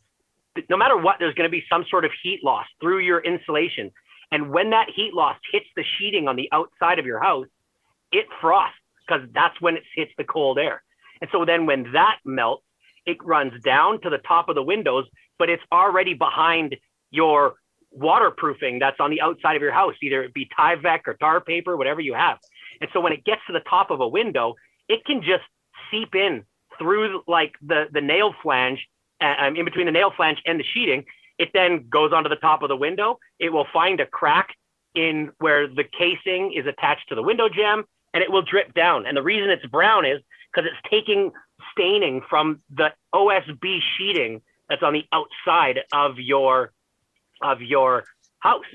no matter what, there's going to be some sort of heat loss through your insulation. And when that heat loss hits the sheeting on the outside of your house, it frosts because that's when it hits the cold air. And so then when that melts, it runs down to the top of the windows, but it's already behind your waterproofing that's on the outside of your house, either it be Tyvek or tar paper, whatever you have. And so when it gets to the top of a window, it can just seep in through like the nail flange, in between the nail flange and the sheeting. It then goes onto the top of the window. It will find a crack in where the casing is attached to the window jamb, and it will drip down. And the reason it's brown is because it's taking staining from the OSB sheeting that's on the outside of your house,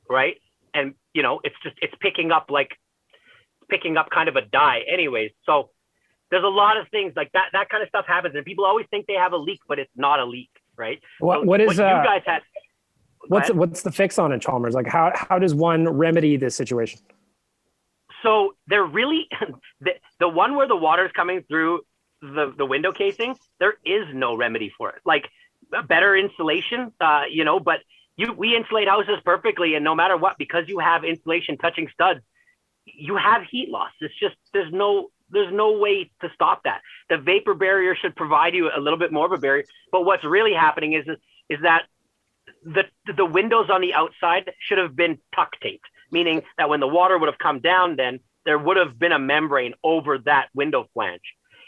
right? And it's picking up kind of a dye anyways. So there's a lot of things like that kind of stuff happens, and people always think they have a leak, but it's not a leak, right? What you guys had? What's the fix on it, Chalmers? Like how does one remedy this situation? So they're really the one where the water is coming through the window casing, there is no remedy for it. Like better insulation, but we insulate houses perfectly, and no matter what, because you have insulation touching studs, you have heat loss. It's just there's no way to stop that. The vapor barrier should provide you a little bit more of a barrier, but what's really happening is that the windows on the outside should have been tuck taped, meaning that when the water would have come down, then there would have been a membrane over that window flange.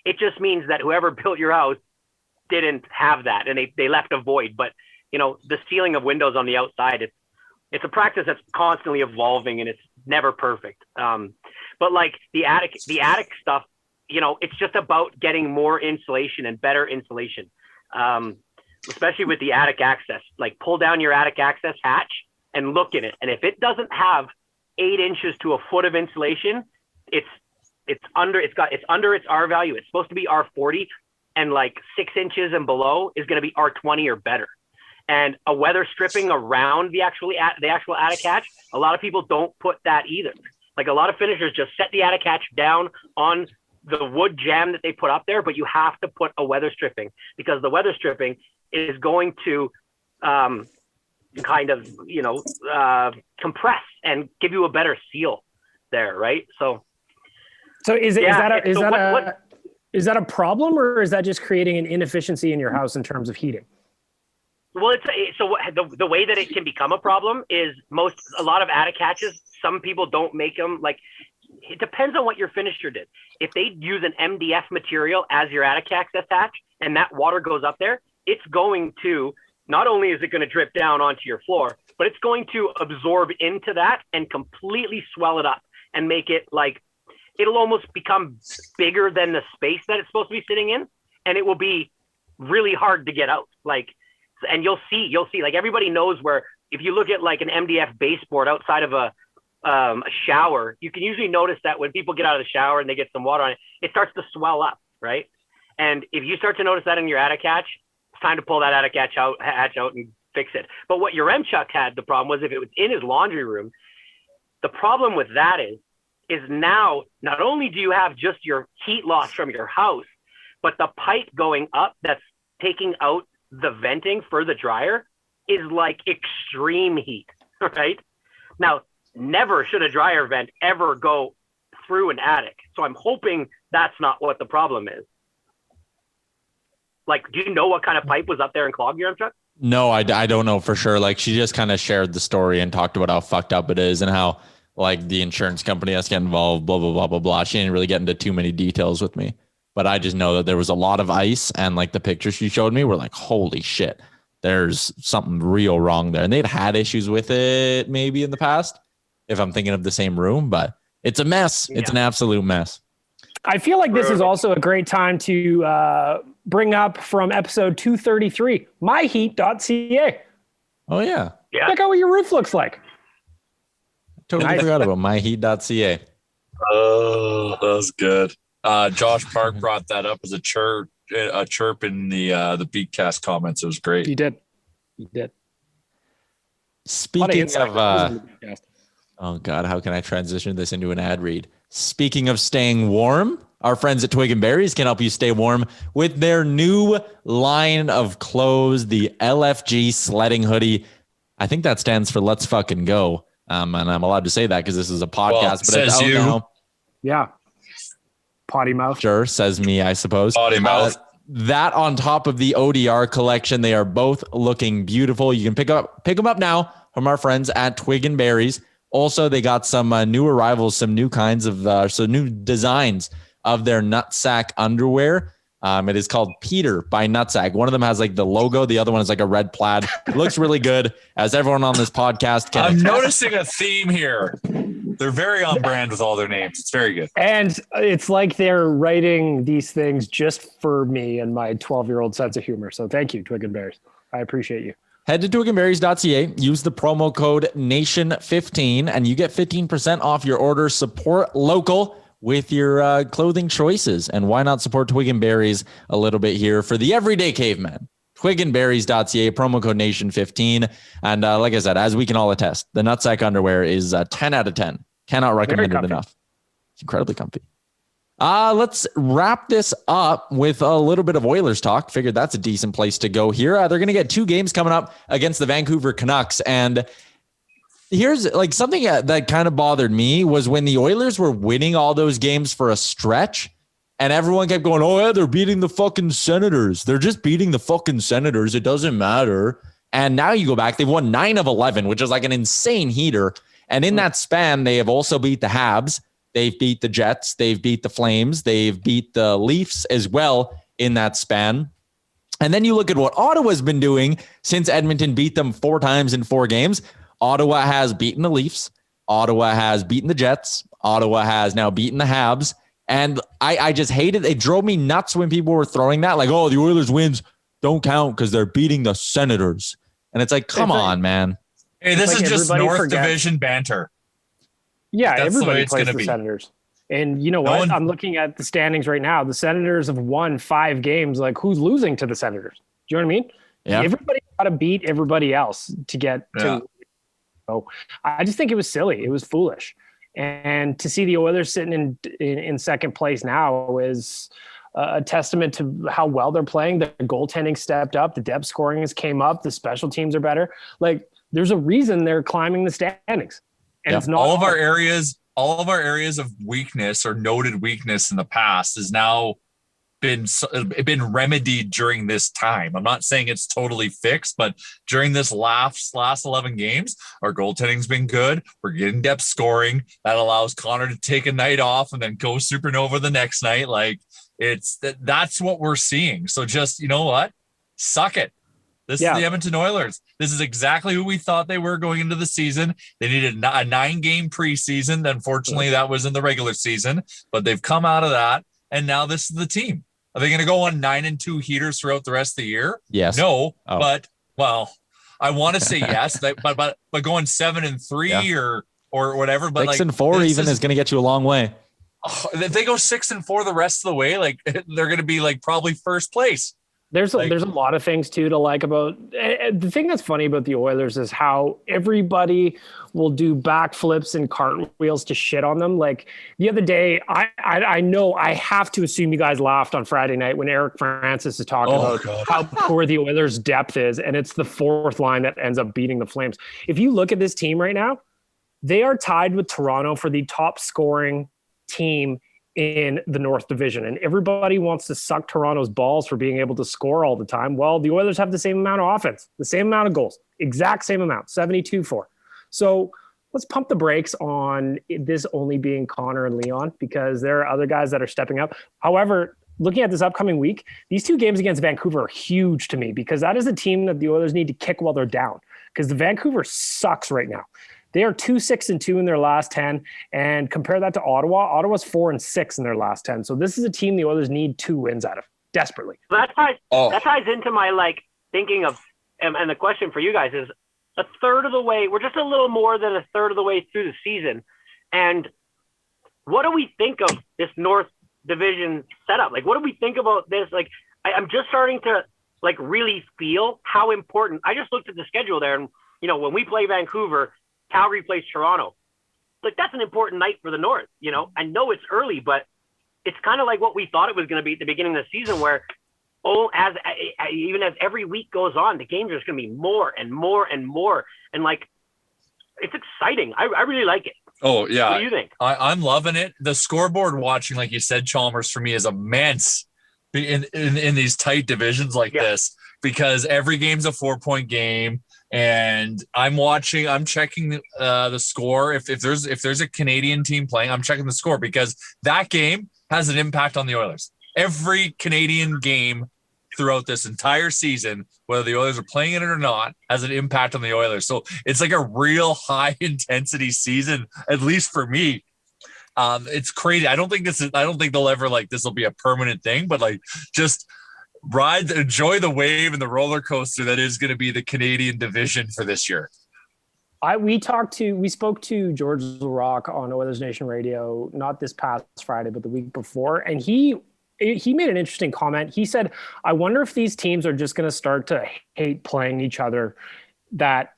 It just means that whoever built your house didn't have that, and they left a void. But the sealing of windows on the outside, it's a practice that's constantly evolving, and it's never perfect. But like the attic stuff, it's just about getting more insulation and better insulation, especially with the attic access. Like pull down your attic access hatch and look in it, and if it doesn't have 8 inches to a foot of insulation, it's under its R value. It's supposed to be R40, and like 6 inches and below is going to be R20 or better. And a weather stripping around the actual attic hatch, a lot of people don't put that either. Like a lot of finishers just set the attic hatch down on the wood jamb that they put up there, but you have to put a weather stripping, because the weather stripping is going to compress and give you a better seal there, right? So is that a problem, or is that just creating an inefficiency in your house in terms of heating? Well, the way that it can become a problem is a lot of attic hatches, some people don't make them, like, it depends on what your finisher did. If they use an MDF material as your attic access hatch and that water goes up there, it's going to, not only is it going to drip down onto your floor, but it's going to absorb into that and completely swell it up and make it like, it'll almost become bigger than the space that it's supposed to be sitting in. And it will be really hard to get out. Like, and you'll see, like everybody knows where, if you look at like an MDF baseboard outside of a shower, you can usually notice that when people get out of the shower and they get some water on it, it starts to swell up, right? And if you start to notice that in your attic hatch, it's time to pull that attic hatch out and fix it. But what your Chuck had, the problem was if it was in his laundry room, the problem with that is now not only do you have just your heat loss from your house, but the pipe going up that's taking out the venting for the dryer is like extreme heat, right? Now, never should a dryer vent ever go through an attic. So I'm hoping that's not what the problem is. Like, do you know what kind of pipe was up there and clogged your truck? No, I don't know for sure. Like, she just kind of shared the story and talked about how fucked up it is and how like the insurance company has to get involved, blah, blah, blah, blah, blah. She didn't really get into too many details with me, but I just know that there was a lot of ice, and like the pictures she showed me were like, holy shit, there's something real wrong there. And they'd had issues with it maybe in the past, if I'm thinking of the same room, but it's a mess. It's an absolute mess. I feel like this is also a great time to bring up from episode 233, myheat.ca. Oh, yeah. Check out what your roof looks like. Totally forgot about myheat.ca. Oh, that was good. Josh Park brought that up as a chirp in the Beatcast comments. It was great. He did. Speaking of oh God, how can I transition this into an ad read? Speaking of staying warm, our friends at Twig and Berries can help you stay warm with their new line of clothes, the LFG sledding hoodie. I think that stands for Let's Fucking Go. And I'm allowed to say that because this is a podcast, but it's out now. Yeah. Potty mouth. Sure, says me, I suppose. Potty mouth. That on top of the ODR collection, they are both looking beautiful. You can pick them up now from our friends at Twig and Berries. Also, they got some new arrivals, some new kinds of, new designs of their nutsack underwear. It is called Peter by Nutsack. One of them has like the logo. The other one is like a red plaid. It looks really good, as everyone on this podcast can. I'm noticing a theme here. They're very on brand with all their names. It's very good. And it's like they're writing these things just for me and my 12-year-old sense of humor. So thank you, Twig and Bears. I appreciate you. Head to twigandberries.ca, use the promo code NATION15, and you get 15% off your order. Support local with your clothing choices. And why not support Twig and Berries a little bit here for the everyday caveman? twigandberries.ca, promo code NATION15. And like I said, as we can all attest, the nutsack underwear is 10 out of 10. Cannot recommend it enough. It's incredibly comfy. Let's wrap this up with a little bit of Oilers talk. Figured that's a decent place to go here. They're going to get 2 games coming up against the Vancouver Canucks. And here's like something that kind of bothered me was when the Oilers were winning all those games for a stretch and everyone kept going, oh, yeah, they're beating the fucking Senators. They're just beating the fucking Senators. It doesn't matter. And now you go back, they've won 9 of 11, which is like an insane heater. And in that span, they have also beat the Habs. They've beat the Jets. They've beat the Flames. They've beat the Leafs as well in that span. And then you look at what Ottawa's been doing since Edmonton beat them 4 times in 4 games. Ottawa has beaten the Leafs. Ottawa has beaten the Jets. Ottawa has now beaten the Habs. And I just hated it. It drove me nuts when people were throwing that. Like, oh, the Oilers wins don't count because they're beating the Senators. And it's like, come on, man. Hey, this like is just North forgets. Division banter. Yeah, That's everybody the plays the Senators. And you know what? I'm looking at the standings right now. The Senators have won 5 games. Like, who's losing to the Senators? Do you know what I mean? Yeah. Everybody got to beat everybody else to get to. So I just think it was silly. It was foolish. And to see the Oilers sitting in second place now is a testament to how well they're playing. The goaltending stepped up. The depth scoring has came up. The special teams are better. Like, there's a reason they're climbing the standings. And it's not all of our areas of weakness or noted weakness in the past has now been remedied during this time. I'm not saying it's totally fixed, but during this last 11 games, our goaltending's been good. We're getting depth scoring. That allows Connor to take a night off and then go supernova the next night. Like, that's what we're seeing. So just, you know what? Suck it. This is the Edmonton Oilers. This is exactly who we thought they were going into the season. They needed a 9-game preseason. Unfortunately, that was in the regular season, but they've come out of that, and now this is the team. Are they going to go on 9-2 heaters throughout the rest of the year? Yes. No, but I want to say yes, but going 7-3 or whatever. But 6-4 even is going to get you a long way. If they go 6-4 the rest of the way, like, they're going to be like probably first place. There's a lot of things too to like about the thing that's funny about the Oilers is how everybody will do backflips and cartwheels to shit on them. Like the other day, I know I have to assume you guys laughed on Friday night when Eric Francis is talking about how poor the Oilers' depth is, and it's the 4th line that ends up beating the Flames. If you look at this team right now, they are tied with Toronto for the top scoring team in the North Division, and everybody wants to suck Toronto's balls for being able to score all the time. Well, the Oilers have the same amount of offense, the same amount of goals, exact same amount, 72-4. So let's pump the brakes on this only being Connor and Leon, because there are other guys that are stepping up. However, looking at this upcoming week, these 2 games against Vancouver are huge to me, because that is a team that the Oilers need to kick while they're down, because the Vancouver sucks right now. They are 2-6-2 in their last 10, and compare that to Ottawa. Ottawa's 4-6 in their last 10. So this is a team the Oilers need 2 wins out of desperately. That ties into my thinking of, and the question for you guys is, a third of the way, we're just a little more than a third of the way through the season, and what do we think of this North Division setup? Like, what do we think about this? Like, I'm just starting to really feel how important. I just looked at the schedule there, and when we play Vancouver, Calgary plays Toronto. Like, that's an important night for the North. I know it's early, but it's kind of like what we thought it was going to be at the beginning of the season, where even as every week goes on, the games are just going to be more and more and more. And it's exciting. I really like it. Oh yeah. What do you think? I'm loving it. The scoreboard watching, like you said, Chalmers, for me is immense in these tight divisions like this, because every game's a 4-point game. And I'm checking the score. If there's a Canadian team playing, I'm checking the score, because that game has an impact on the Oilers. Every Canadian game throughout this entire season, whether the Oilers are playing in it or not, has an impact on the Oilers. So it's like a real high intensity season, at least for me. It's crazy. I don't think they'll ever this will be a permanent thing, but just enjoy the wave and the roller coaster that is going to be the Canadian division for this year. We spoke to George Larock on Oilers Nation Radio, not this past Friday, but the week before. And he made an interesting comment. He said, I wonder if these teams are just going to start to hate playing each other, that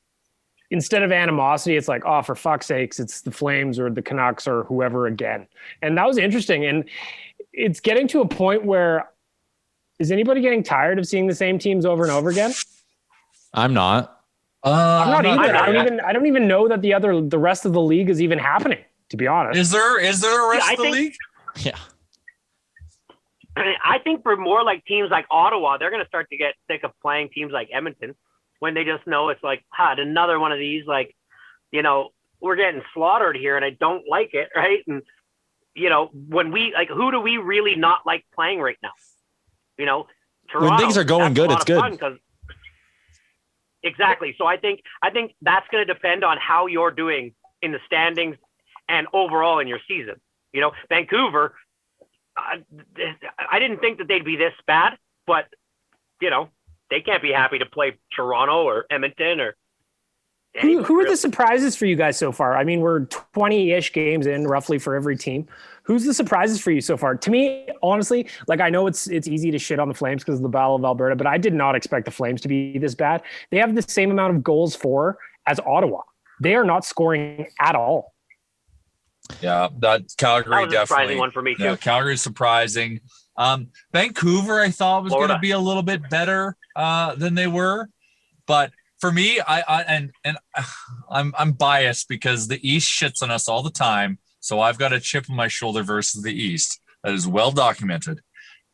instead of animosity, it's like, oh, for fuck's sakes, it's the Flames or the Canucks or whoever again. And that was interesting. And it's getting to a point where, is anybody getting tired of seeing the same teams over and over again? I'm not. I'm not either. I don't even know that the rest of the league is even happening, to be honest. Is there a rest of the league? Yeah. I think for more teams like Ottawa, they're going to start to get sick of playing teams like Edmonton, when they just know it's another one of these, we're getting slaughtered here and I don't like it, right? And when we like, who do we really not like playing right now? Toronto, when things are going good, it's good. Exactly. So I think that's going to depend on how you're doing in the standings and overall in your season. Vancouver, I didn't think that they'd be this bad, but they can't be happy to play Toronto or Edmonton or. Who are the surprises for you guys so far? I mean, we're 20-ish games in roughly for every team. Who's the surprises for you so far? To me, honestly, like I know it's easy to shit on the Flames because of the Battle of Alberta, but I did not expect the Flames to be this bad. They have the same amount of goals for as Ottawa. They are not scoring at all. Yeah, that Calgary that was definitely. A surprising one for me too. Yeah, Calgary's surprising. Vancouver, I thought was going to be a little bit better than they were, but for me, I'm biased because the East shits on us all the time. So I've got a chip on my shoulder versus the East. That is well documented.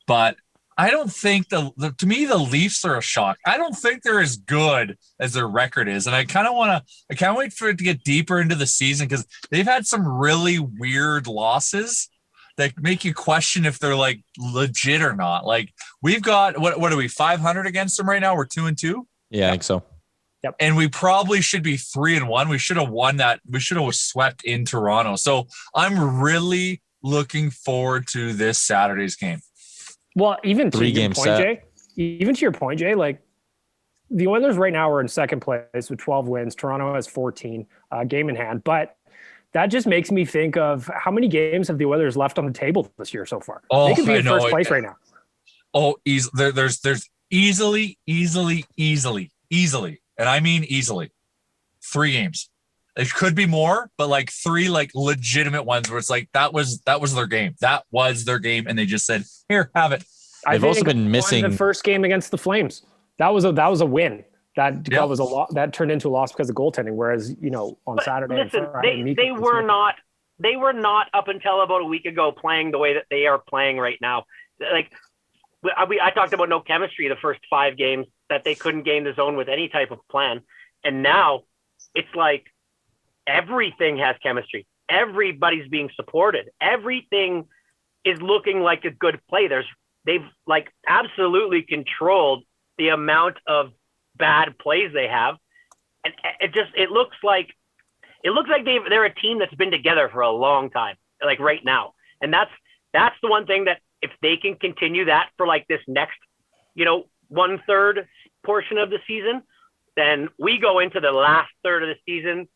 But I don't think to me, the Leafs are a shock. I don't think they're as good as their record is. And I can't wait for it to get deeper into the season because they've had some really weird losses that make you question if they're like legit or not. Like we've got, what are we, 500 against them right now? We're 2-2. Yeah, I think so. Yep. And we probably should be 3-1. We should have won that. We should have swept in Toronto. So I'm really looking forward to this Saturday's game. Well, even to your point, Jay, like the Oilers right now are in second place with 12 wins. Toronto has 14, game in hand. But that just makes me think of how many games have the Oilers left on the table this year so far? They could be in first place right now. Oh, there's easily. And I mean easily 3 games. It could be more, but like 3 like legitimate ones where it's like that was their game. That was their game, and they just said, "Here, have it." They've also been missing the first game against the Flames. That was a win. That was a lot. That turned into a loss because of goaltending. Whereas on Saturday, listen, they were not up until about a week ago playing the way that they are playing right now. Like I talked about no chemistry the first 5 games, that they couldn't gain the zone with any type of plan. And now it's like everything has chemistry. Everybody's being supported. Everything is looking like a good play. They've like absolutely controlled the amount of bad plays they have. And it looks like they're a team that's been together for a long time, like right now. And that's the one thing that if they can continue that for like this next, 1/3 portion of the season, then we go into the last third of the season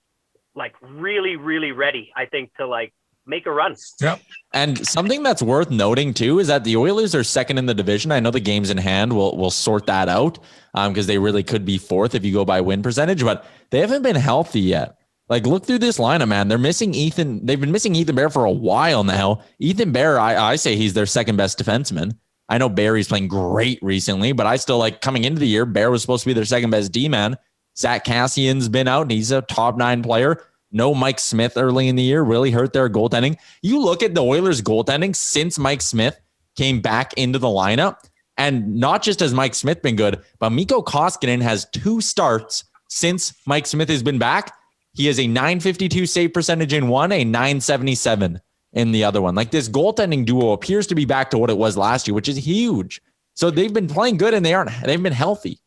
like really, really ready, I think, to like make a run. Yep. And something that's worth noting too is that the Oilers are second in the division. I know the games in hand will sort that out because they really could be fourth if you go by win percentage, but they haven't been healthy yet. Like, look through this lineup, man. They're missing Ethan. They've been missing Ethan Bear for a while now. Ethan Bear, I say he's their second best defenseman. I know Barry's playing great recently, but I still like coming into the year, Bear was supposed to be their second best D-man. Zach Cassian's been out and he's a top 9 player. No Mike Smith early in the year really hurt their goaltending. You look at the Oilers goaltending since Mike Smith came back into the lineup, and not just has Mike Smith been good, but Mikko Koskinen has 2 starts since Mike Smith has been back. He has a .952 save percentage in one, a .977 in the other one. Like, this goaltending duo appears to be back to what it was last year, which is huge. So they've been playing good and they've been healthy.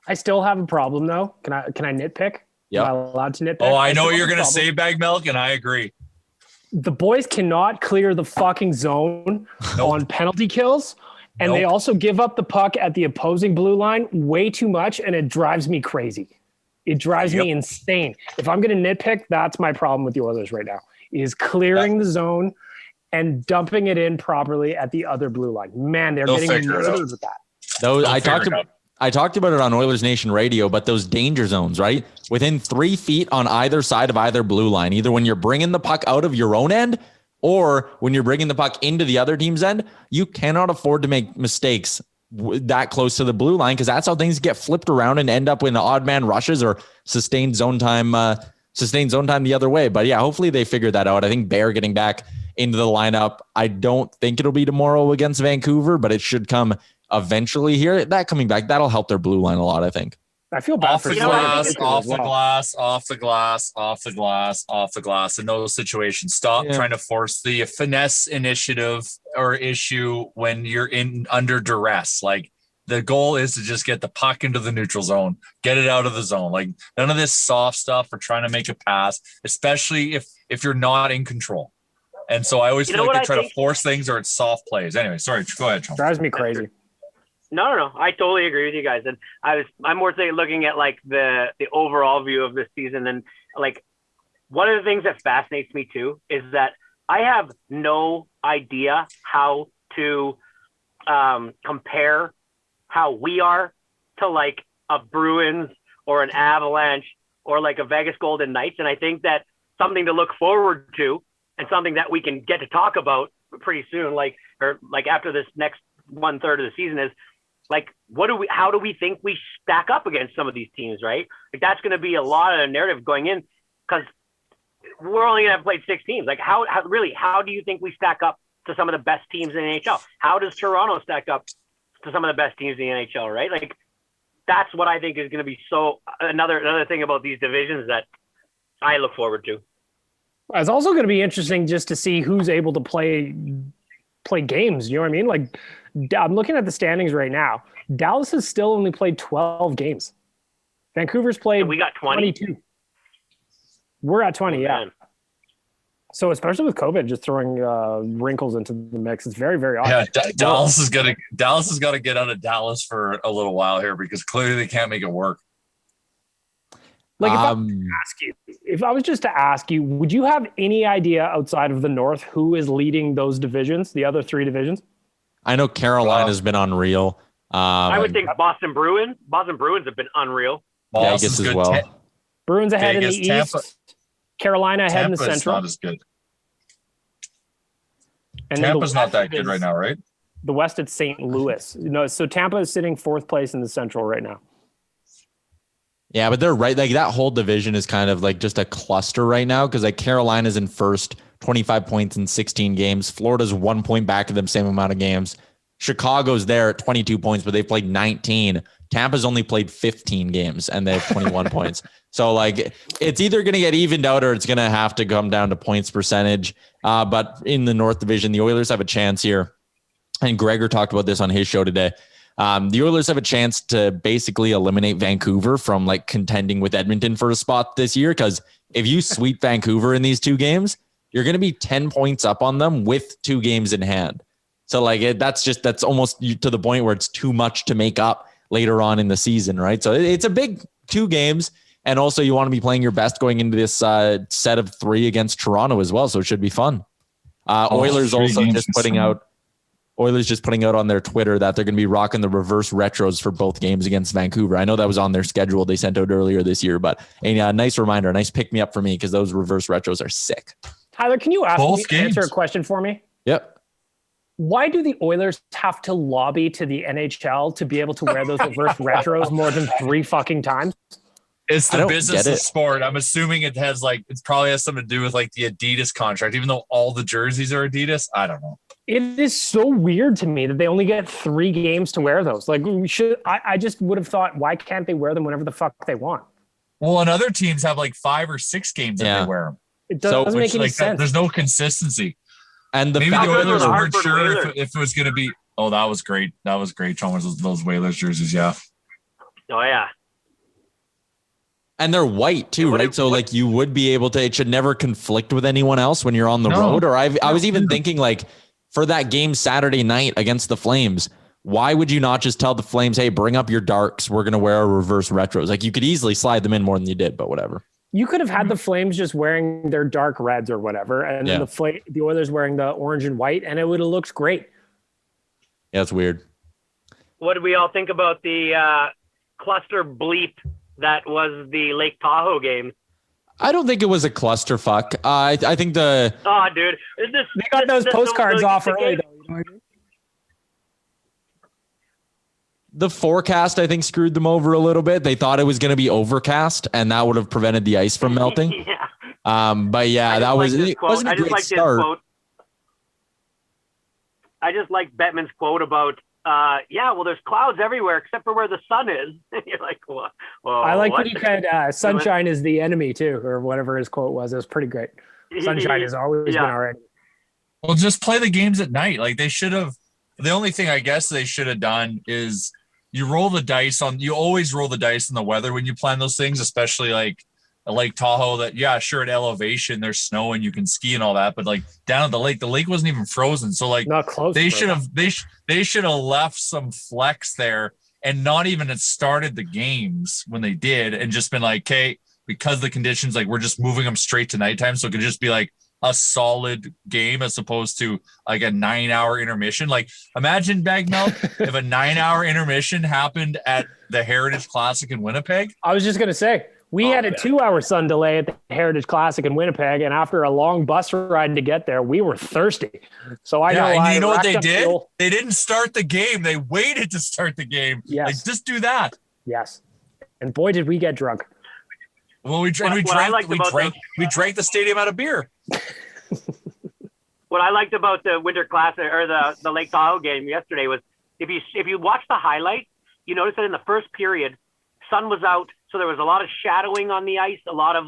I still have a problem though. Can I nitpick? Yeah. Am I allowed to nitpick? Oh, I know what you're going to say, Baggedmilk, and I agree. The boys cannot clear the fucking zone on penalty kills. And they also give up the puck at the opposing blue line way too much. And it drives me crazy. It drives me insane. If I'm going to nitpick, that's my problem with the Oilers right now, is clearing the zone and dumping it in properly at the other blue line. Man, they're getting murdered with that. I talked about it on Oilers Nation Radio, but those danger zones, right? Within 3 feet on either side of either blue line, either when you're bringing the puck out of your own end or when you're bringing the puck into the other team's end, you cannot afford to make mistakes that close to the blue line, because that's how things get flipped around and end up in the odd man rushes or sustained zone time the other way. But yeah, hopefully they figure that out. I think Bear getting back into the lineup, I don't think it'll be tomorrow against Vancouver, but it should come eventually here. That coming back, that'll help their blue line a lot, I think. I feel bad Off for the Swing and glass, Baker off as the well. glass, off the glass, off the glass, off the glass. In those situations, stop trying to force the finesse initiative or issue when you're in under duress. Like the goal is to just get the puck into the neutral zone, get it out of the zone. Like none of this soft stuff or trying to make a pass, especially if you're not in control. And so I always feel like they try to force things or it's soft plays. Anyway, sorry, go ahead, Chalmers. Drives me crazy. No. I totally agree with you guys. And I'm more saying looking at like the overall view of this season. And like one of the things that fascinates me too is that I have no idea how to compare how we are to like a Bruins or an Avalanche or like a Vegas Golden Knights. And I think that something to look forward to and something that we can get to talk about pretty soon, like after this next 1/3 of the season is, like, how do we think we stack up against some of these teams, right? Like that's going to be a lot of the narrative going in because we're only going to have played 6 teams. Like how do you think we stack up to some of the best teams in the NHL? How does Toronto stack up to some of the best teams in the NHL, right? Like that's what I think is going to be another thing about these divisions that I look forward to. It's also going to be interesting just to see who's able to play games. You know what I mean? Like I'm looking at the standings right now. Dallas has still only played 12 games. Vancouver's played and we got 22. We're at 20, yeah. So especially with COVID just throwing wrinkles into the mix, it's very, very odd. Yeah, Dallas has got to get out of Dallas for a little while here because clearly they can't make it work. Like if I was just to ask you, would you have any idea outside of the North who is leading those divisions, the other 3 divisions? I know Carolina's been unreal. I would think Boston Bruins. Boston Bruins have been unreal. Vegas as well. Bruins ahead Vegas, in the Tampa. East. Carolina ahead in the Tampa's Central. not as good. And Tampa's not that good right now, right? The West at St. Louis. No, so Tampa is sitting 4th place in the Central right now. Yeah, but they're right. Like that whole division is kind of like just a cluster right now because like Carolina's in first, 25 points in 16 games. Florida's 1 point back of them, same amount of games. Chicago's there at 22 points, but they've played 19. Tampa's only played 15 games and they have 21 points. So like it's either going to get evened out or it's going to have to come down to points percentage. But in the North Division, the Oilers have a chance here. And Gregor talked about this on his show today. The Oilers have a chance to basically eliminate Vancouver from like contending with Edmonton for a spot this year. Because if you sweep Vancouver in these 2 games, you're going to be 10 points up on them with 2 games in hand. So like that's almost to the point where it's too much to make up later on in the season, right? So it's a big 2 games. And also you want to be playing your best going into this set of 3 against Toronto as well. So it should be fun. Oilers also just putting out on their Twitter that they're going to be rocking the reverse retros for both games against Vancouver. I know that was on their schedule they sent out earlier this year, but a nice reminder, a nice pick me up for me because those reverse retros are sick. Tyler, can you answer a question for me? Yep. Why do the Oilers have to lobby to the NHL to be able to wear those reverse retros more than 3 fucking times? It's the business of sport. I'm assuming it probably has something to do with like the Adidas contract, even though all the jerseys are Adidas. I don't know. It is so weird to me that they only get 3 games to wear those. Like I just would have thought, why can't they wear them whenever the fuck they want? Well, and other teams have like 5 or 6 games that they wear them. It doesn't make any sense. There's no consistency. And maybe the Oilers weren't sure if it was going to be. Oh, that was great. That was great. Chalmers, those Whalers jerseys, yeah. Oh yeah. And they're white too, right? So like you would be able to. It should never conflict with anyone else when you're on the road. Or I was even thinking like for that game Saturday night against the Flames, why would you not just tell the Flames, hey, bring up your darks. We're going to wear our reverse retros. Like you could easily slide them in more than you did, but whatever. You could have had the Flames just wearing their dark reds or whatever, and then the Oilers wearing the orange and white, and it would have looked great. Yeah, it's weird. What did we all think about the cluster bleep that was the Lake Tahoe game? I don't think it was a clusterfuck. I think dude, they got those postcards off early though. The forecast, I think, screwed them over a little bit. They thought it was going to be overcast, and that would have prevented the ice from melting. But yeah, that was it. Wasn't a great start. I just like Bettman's quote about, well, there's clouds everywhere except for where the sun is. You're like, well, I like what? when you said sunshine is the enemy too, or whatever his quote was. It was pretty great. Sunshine has always been our enemy. Well, just play the games at night. Like they should have. The only thing I guess they should have done is you always roll the dice on the weather when you plan those things, especially like Lake Tahoe. That sure, at elevation there's snow and you can ski and all that, but like down at the lake wasn't even frozen. So like not close. They should have left some flex there and not even had started the games when they did, and just been like, okay, because the conditions, like we're just moving them straight to nighttime, so it could just be like a solid game as opposed to like a 9-hour intermission. Like imagine Baggedmilk if a 9-hour intermission happened at the Heritage Classic in Winnipeg. I was just gonna say we had a 2-hour sun delay at the Heritage Classic in Winnipeg, and after a long bus ride to get there, we were thirsty. So I know. And you know what they did? They didn't start the game. They waited to start the game. Yes. Like just do that. Yes. And boy, did we get drunk. Well, we drank the stadium out of beer. What I liked about the Winter Classic or the Lake Tahoe game yesterday was if you watch the highlights, you notice that in the first period, sun was out, so there was a lot of shadowing on the ice, a lot of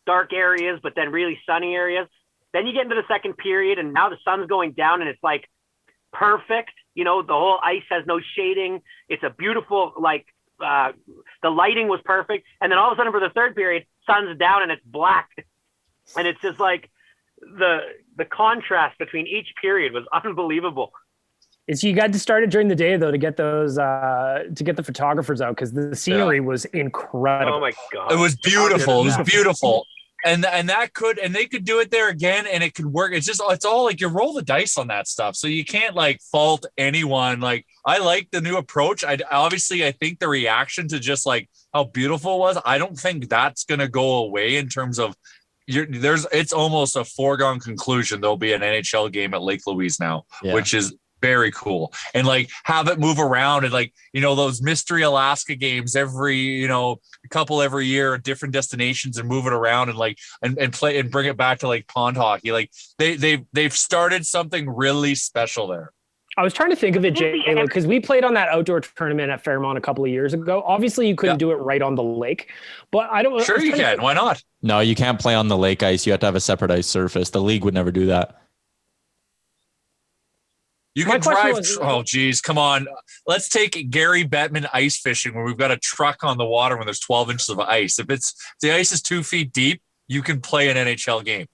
dark areas, but then really sunny areas. Then you get into the second period, and now the sun's going down, and it's like perfect. The whole ice has no shading. It's a beautiful the lighting was perfect, and then all of a sudden for the third period, sun's down and it's black, and it's just like the contrast between each period was unbelievable. You got to start it during the day though to get those to get the photographers out, because the scenery was incredible. Oh my god, it was beautiful. It was beautiful. And they could do it there again, and it could work. It's all like you roll the dice on that stuff, so you can't like fault anyone. Like I like the new approach. I think the reaction to just like how beautiful it was, I don't think that's gonna go away in terms of it's almost a foregone conclusion there'll be an NHL game at Lake Louise now, which is very cool. And like have it move around, and like those Mystery Alaska games every a couple every year at different destinations, and move it around and like and play and bring it back to like pond hockey. Like they've started something really special there. I was trying to think of it, Jay, because we played on that outdoor tournament at Fairmont a couple of years ago. Obviously, you couldn't do it right on the lake, but I don't. Sure, you can. Why not? No, you can't play on the lake ice. You have to have a separate ice surface. The league would never do that. You can drive. Oh, geez. Come on. Let's take Gary Bettman ice fishing, where we've got a truck on the water when there's 12 inches of ice. If the ice is 2 feet deep, you can play an NHL game.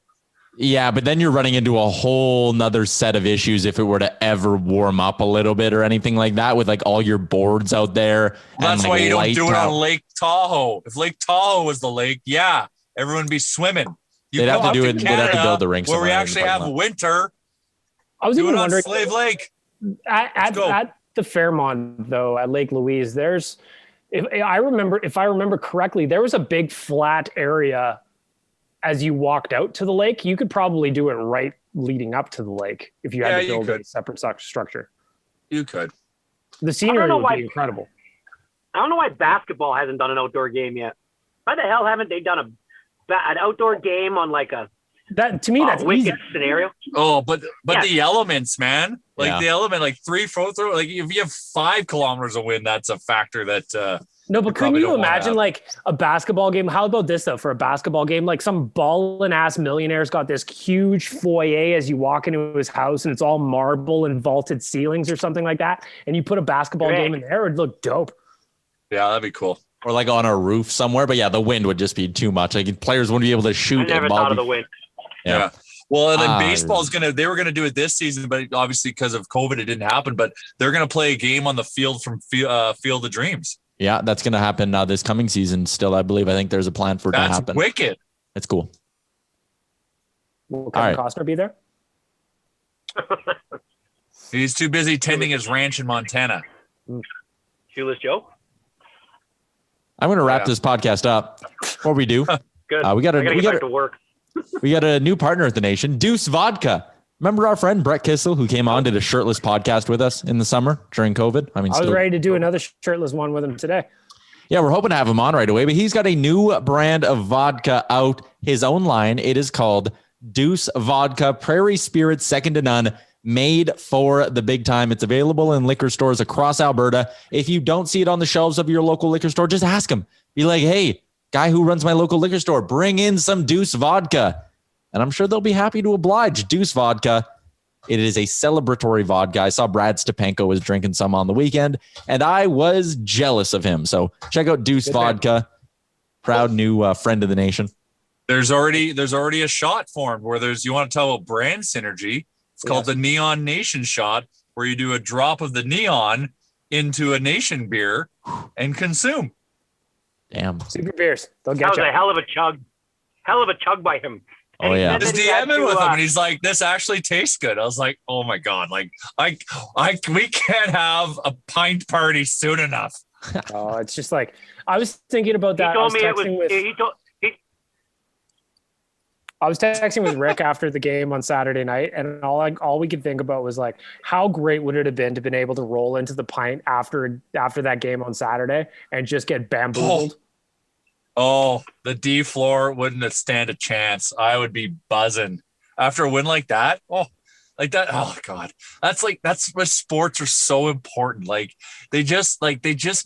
Yeah, but then you're running into a whole nother set of issues if it were to ever warm up a little bit or anything like that, with like all your boards out there. That's why you don't do it on Lake Tahoe. If Lake Tahoe was the lake, everyone would be swimming. They'd have to do it. They'd have to build the rinks where we actually have winter. I was even wondering, Slave Lake at the Fairmont though, at Lake Louise, if I remember correctly, there was a big flat area as you walked out to the lake. You could probably do it right leading up to the lake if you had to build a separate structure. You could. The scenery would be incredible. I don't know why basketball hasn't done an outdoor game yet. Why the hell haven't they done an outdoor game on like a that's wicked easy scenario? Oh, but the elements, man. Like the element, like 3 throw. Like if you have 5 kilometers of wind, that's a factor that. No, but couldn't you imagine like a basketball game? How about this though? For a basketball game, like some ballin' ass millionaire's got this huge foyer as you walk into his house, and it's all marble and vaulted ceilings or something like that. And you put a basketball game in there, it'd look dope. Yeah, that'd be cool. Or like on a roof somewhere. But the wind would just be too much. Like players wouldn't be able to shoot. I never thought of the wind. Yeah. Well, and then baseball's they were going to do it this season, but obviously because of COVID, it didn't happen. But they're going to play a game on the field from Field of Dreams. Yeah, that's going to happen this coming season still, I believe. I think there's a plan for it to happen. That's wicked. It's cool. Will Kevin Costner be there? He's too busy tending his ranch in Montana. Shoeless Joe? I'm going to wrap this podcast up. Before we do, Good. we got to work. We got a new partner at the nation, Deuce Vodka. Remember our friend Brett Kissel, who came on, did a shirtless podcast with us in the summer during COVID? I was ready to do another shirtless one with him today. Yeah, we're hoping to have him on right away, but he's got a new brand of vodka out, his own line. It is called Deuce Vodka, Prairie Spirit, second to none, made for the big time. It's available in liquor stores across Alberta. If you don't see it on the shelves of your local liquor store, just ask them. Be like, hey, guy who runs my local liquor store, bring in some Deuce vodka. And I'm sure they'll be happy to oblige. Deuce vodka. It is a celebratory vodka. I saw Brad Stepanko was drinking some on the weekend, and I was jealous of him. So check out Deuce vodka. Proud new friend of the nation. There's already a shot formed where you want to talk about brand synergy. It's called the Neon Nation shot, where you do a drop of the neon into a Nation beer and consume. Damn. Super beers. They'll get That was you. a hell of a chug. Hell of a chug by him. Oh, yeah. Just DMing with him, and he's like, "This actually tastes good." I was like, "Oh my god! Like, we can't have a pint party soon enough." Oh, it's just like I was thinking about that. He told me it was. I was texting with Rick after the game on Saturday night, and all we could think about was like, how great would it have been to been able to roll into the pint after that game on Saturday and just get bamboozled. Oh, the D floor wouldn't have stand a chance. I would be buzzing after a win like that. Oh, like that. Oh God, that's why sports are so important. Like they just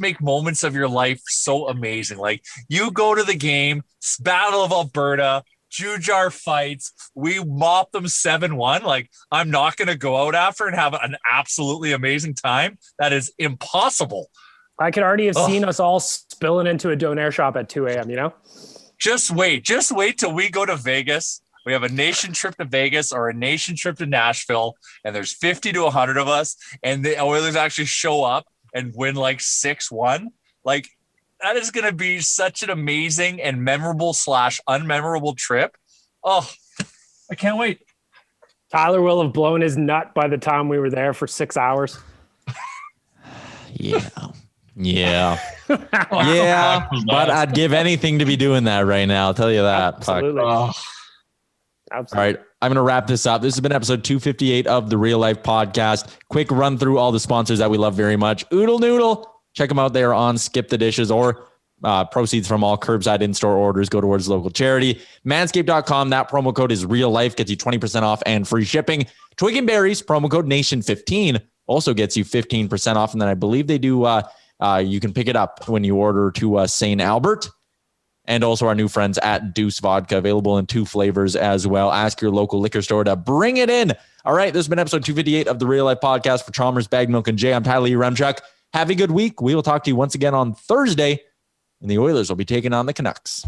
make moments of your life so amazing. Like you go to the game, Battle of Alberta. Jujar fights, we mop them 7-1. Like, I'm not going to go out after and have an absolutely amazing time. That is impossible. I could already have seen us all spilling into a donair shop at 2 a.m., you know? Just wait till we go to Vegas. We have a nation trip to Vegas or a nation trip to Nashville, and there's 50 to 100 of us, and the Oilers actually show up and win like 6-1. Like, that is going to be such an amazing and memorable / unmemorable trip. Oh, I can't wait. Tyler will have blown his nut by the time we were there for 6 hours. Yeah. But I'd give anything to be doing that right now. I'll tell you that. Absolutely. All right. I'm going to wrap this up. This has been episode 258 of the Real Life Podcast. Quick run through all the sponsors that we love very much. Oodle Noodle. Check them out there on Skip the Dishes, or proceeds from all curbside in-store orders go towards local charity. Manscaped.com. That promo code is real life. Gets you 20% off and free shipping. Twig and Berries, promo code Nation15, also gets you 15% off. And then I believe they do, you can pick it up when you order to St. Albert. And also our new friends at Deuce Vodka, available in 2 flavors as well. Ask your local liquor store to bring it in. All right, this has been episode 258 of the Real Life Podcast. For Chalmers, Baggedmilk, and Jay, I'm Tyler Remchuk. Have a good week. We will talk to you once again on Thursday, and the Oilers will be taking on the Canucks.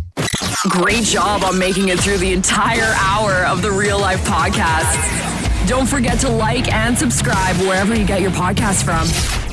Great job on making it through the entire hour of the Real Life Podcast. Don't forget to like and subscribe wherever you get your podcast from.